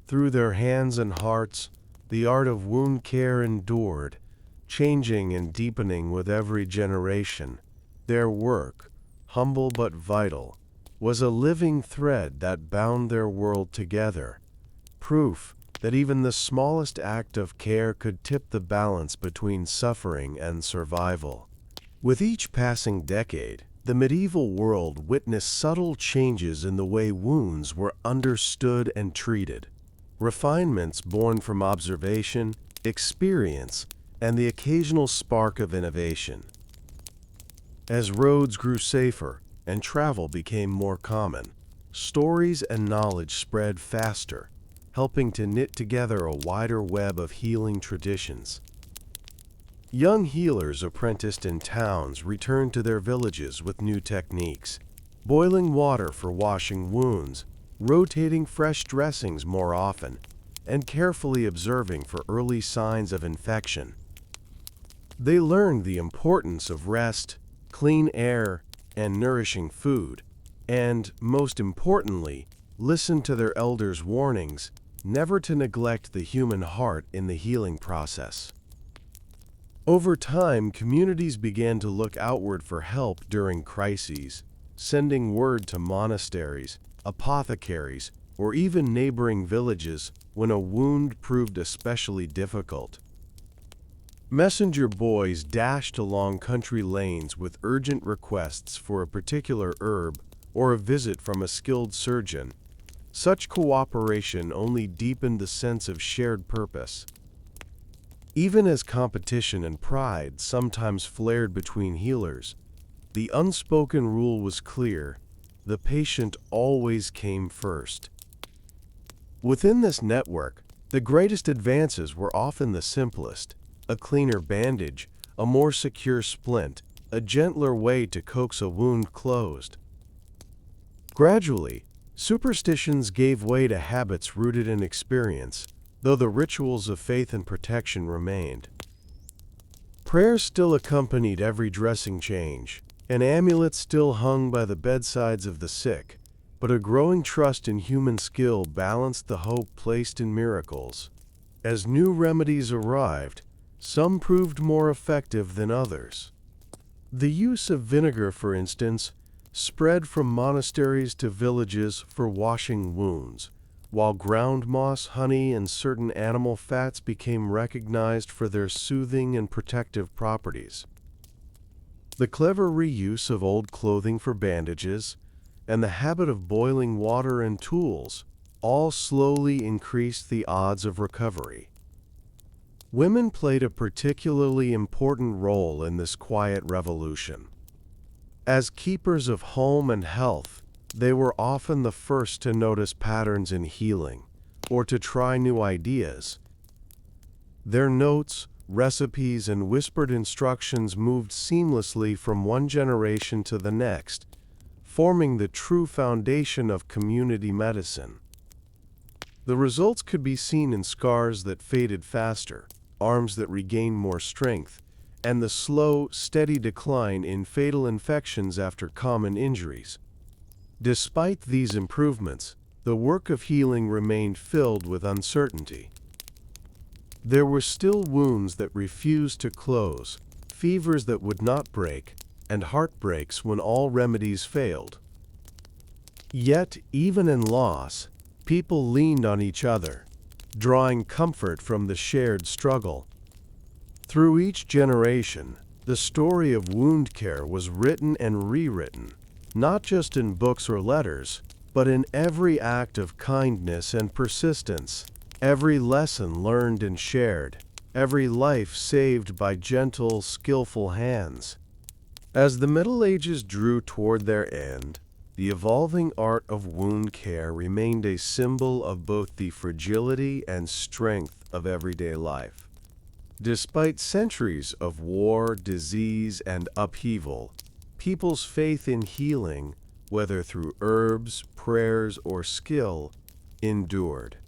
Through their hands and hearts, the art of wound care endured, changing and deepening with every generation. Their work, humble but vital, was a living thread that bound their world together, proof that even the smallest act of care could tip the balance between suffering and survival. With each passing decade, the medieval world witnessed subtle changes in the way wounds were understood and treated. Refinements born from observation, experience, and the occasional spark of innovation. As roads grew safer and travel became more common, stories and knowledge spread faster, helping to knit together a wider web of healing traditions. Young healers apprenticed in towns returned to their villages with new techniques, boiling water for washing wounds, rotating fresh dressings more often, and carefully observing for early signs of infection. They learned the importance of rest, clean air, and nourishing food, and, most importantly, listened to their elders' warnings never to neglect the human heart in the healing process. Over time, communities began to look outward for help during crises, sending word to monasteries, apothecaries, or even neighboring villages when a wound proved especially difficult. Messenger boys dashed along country lanes with urgent requests for a particular herb or a visit from a skilled surgeon. Such cooperation only deepened the sense of shared purpose. Even as competition and pride sometimes flared between healers, the unspoken rule was clear: the patient always came first. Within this network, the greatest advances were often the simplest: a cleaner bandage, a more secure splint, a gentler way to coax a wound closed. Gradually, superstitions gave way to habits rooted in experience, though the rituals of faith and protection remained. Prayers still accompanied every dressing change, and amulets still hung by the bedsides of the sick, but a growing trust in human skill balanced the hope placed in miracles. As new remedies arrived, some proved more effective than others. The use of vinegar, for instance, spread from monasteries to villages for washing wounds, while ground moss, honey, and certain animal fats became recognized for their soothing and protective properties. The clever reuse of old clothing for bandages, and the habit of boiling water and tools, all slowly increased the odds of recovery. Women played a particularly important role in this quiet revolution. As keepers of home and health, they were often the first to notice patterns in healing, or to try new ideas. Their notes, recipes, and whispered instructions moved seamlessly from one generation to the next, forming the true foundation of community medicine. The results could be seen in scars that faded faster, arms that regained more strength, and the slow, steady decline in fatal infections after common injuries. Despite these improvements, the work of healing remained filled with uncertainty. There were still wounds that refused to close, fevers that would not break, and heartbreaks when all remedies failed. Yet, even in loss, people leaned on each other, drawing comfort from the shared struggle. Through each generation, the story of wound care was written and rewritten, not just in books or letters, but in every act of kindness and persistence, every lesson learned and shared, every life saved by gentle, skillful hands. As the Middle Ages drew toward their end, the evolving art of wound care remained a symbol of both the fragility and strength of everyday life. Despite centuries of war, disease, and upheaval, people's faith in healing, whether through herbs, prayers, or skill, endured.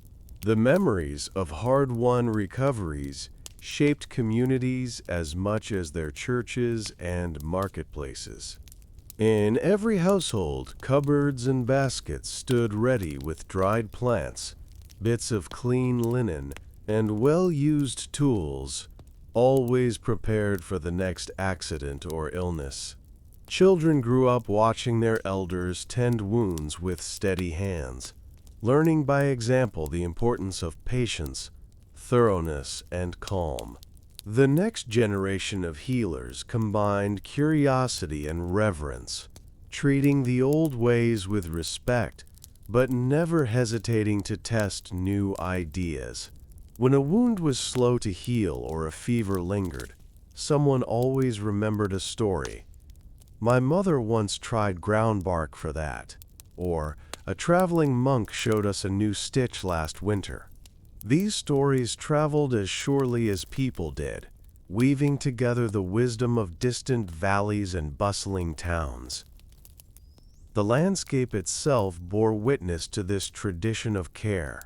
The memories of hard-won recoveries shaped communities as much as their churches and marketplaces. In every household, cupboards and baskets stood ready with dried plants, bits of clean linen, and well-used tools, always prepared for the next accident or illness. Children grew up watching their elders tend wounds with steady hands, learning by example the importance of patience, thoroughness, and calm. The next generation of healers combined curiosity and reverence, treating the old ways with respect, but never hesitating to test new ideas. When a wound was slow to heal or a fever lingered, someone always remembered a story. "My mother once tried ground bark for that," or "a traveling monk showed us a new stitch last winter." These stories traveled as surely as people did, weaving together the wisdom of distant valleys and bustling towns. The landscape itself bore witness to this tradition of care.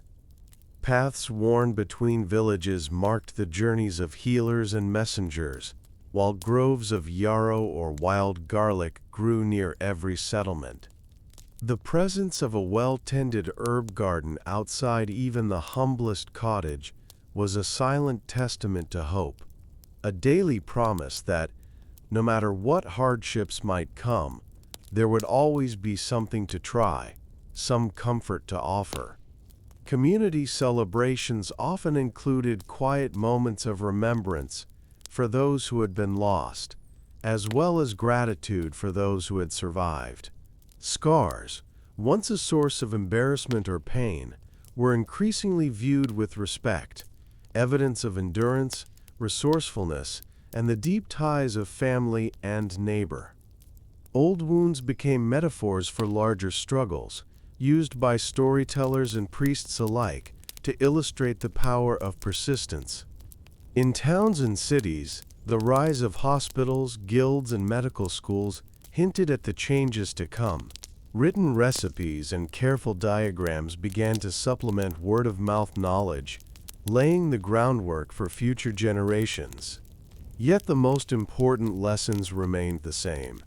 Paths worn between villages marked the journeys of healers and messengers, while groves of yarrow or wild garlic grew near every settlement. The presence of a well-tended herb garden outside even the humblest cottage was a silent testament to hope, a daily promise that, no matter what hardships might come, there would always be something to try, some comfort to offer. Community celebrations often included quiet moments of remembrance for those who had been lost, as well as gratitude for those who had survived. Scars, once a source of embarrassment or pain, were increasingly viewed with respect, evidence of endurance, resourcefulness, and the deep ties of family and neighbor. Old wounds became metaphors for larger struggles, used by storytellers and priests alike to illustrate the power of persistence. In towns and cities, the rise of hospitals, guilds, and medical schools hinted at the changes to come. Written recipes and careful diagrams began to supplement word-of-mouth knowledge, laying the groundwork for future generations. Yet the most important lessons remained the same: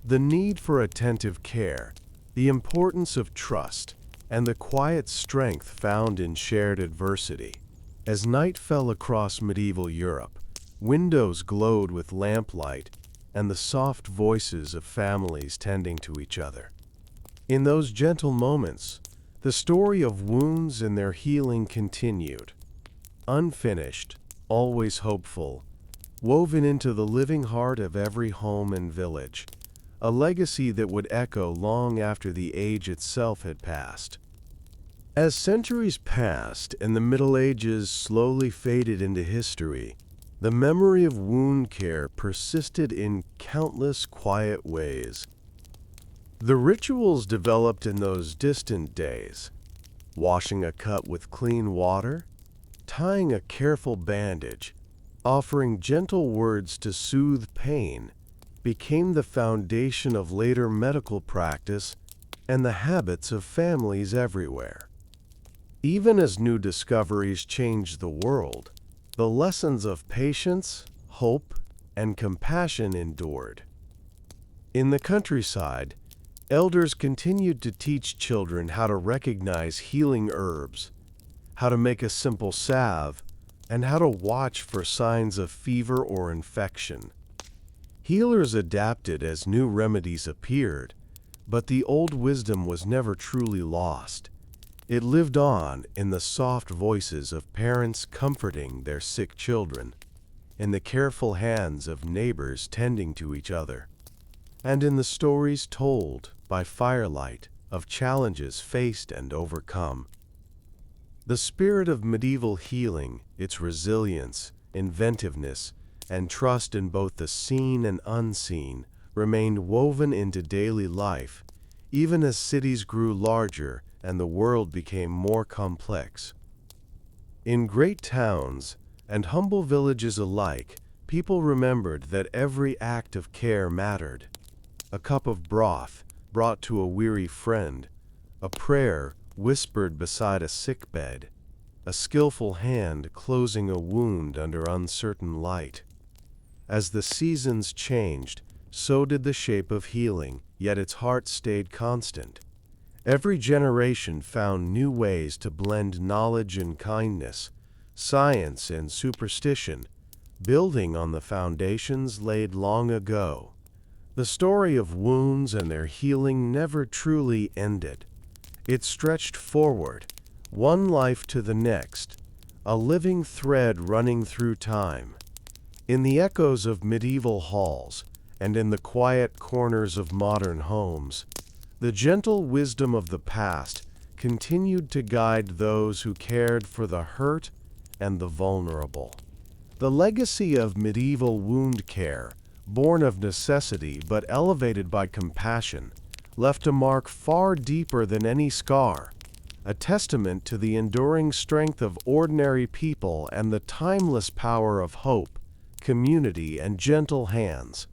the need for attentive care, the importance of trust, and the quiet strength found in shared adversity. As night fell across medieval Europe, windows glowed with lamplight and the soft voices of families tending to each other. In those gentle moments, the story of wounds and their healing continued. Unfinished, always hopeful, woven into the living heart of every home and village, a legacy that would echo long after the age itself had passed. As centuries passed and the Middle Ages slowly faded into history, the memory of wound care persisted in countless quiet ways. The rituals developed in those distant days, washing a cut with clean water, tying a careful bandage, offering gentle words to soothe pain, became the foundation of later medical practice and the habits of families everywhere. Even as new discoveries changed the world, the lessons of patience, hope, and compassion endured. In the countryside, elders continued to teach children how to recognize healing herbs, how to make a simple salve, and how to watch for signs of fever or infection. Healers adapted as new remedies appeared, but the old wisdom was never truly lost. It lived on in the soft voices of parents comforting their sick children, in the careful hands of neighbors tending to each other, and in the stories told by firelight of challenges faced and overcome. The spirit of medieval healing, its resilience, inventiveness, and trust in both the seen and unseen, remained woven into daily life, even as cities grew larger and the world became more complex. In great towns and humble villages alike, people remembered that every act of care mattered. A cup of broth brought to a weary friend, a prayer whispered beside a sick bed, a skillful hand closing a wound under uncertain light. As the seasons changed, so did the shape of healing, yet its heart stayed constant. Every generation found new ways to blend knowledge and kindness, science and superstition, building on the foundations laid long ago. The story of wounds and their healing never truly ended. It stretched forward, one life to the next, a living thread running through time. In the echoes of medieval halls and in the quiet corners of modern homes, the gentle wisdom of the past continued to guide those who cared for the hurt and the vulnerable. The legacy of medieval wound care, born of necessity but elevated by compassion, left a mark far deeper than any scar, a testament to the enduring strength of ordinary people and the timeless power of hope, community, and gentle hands.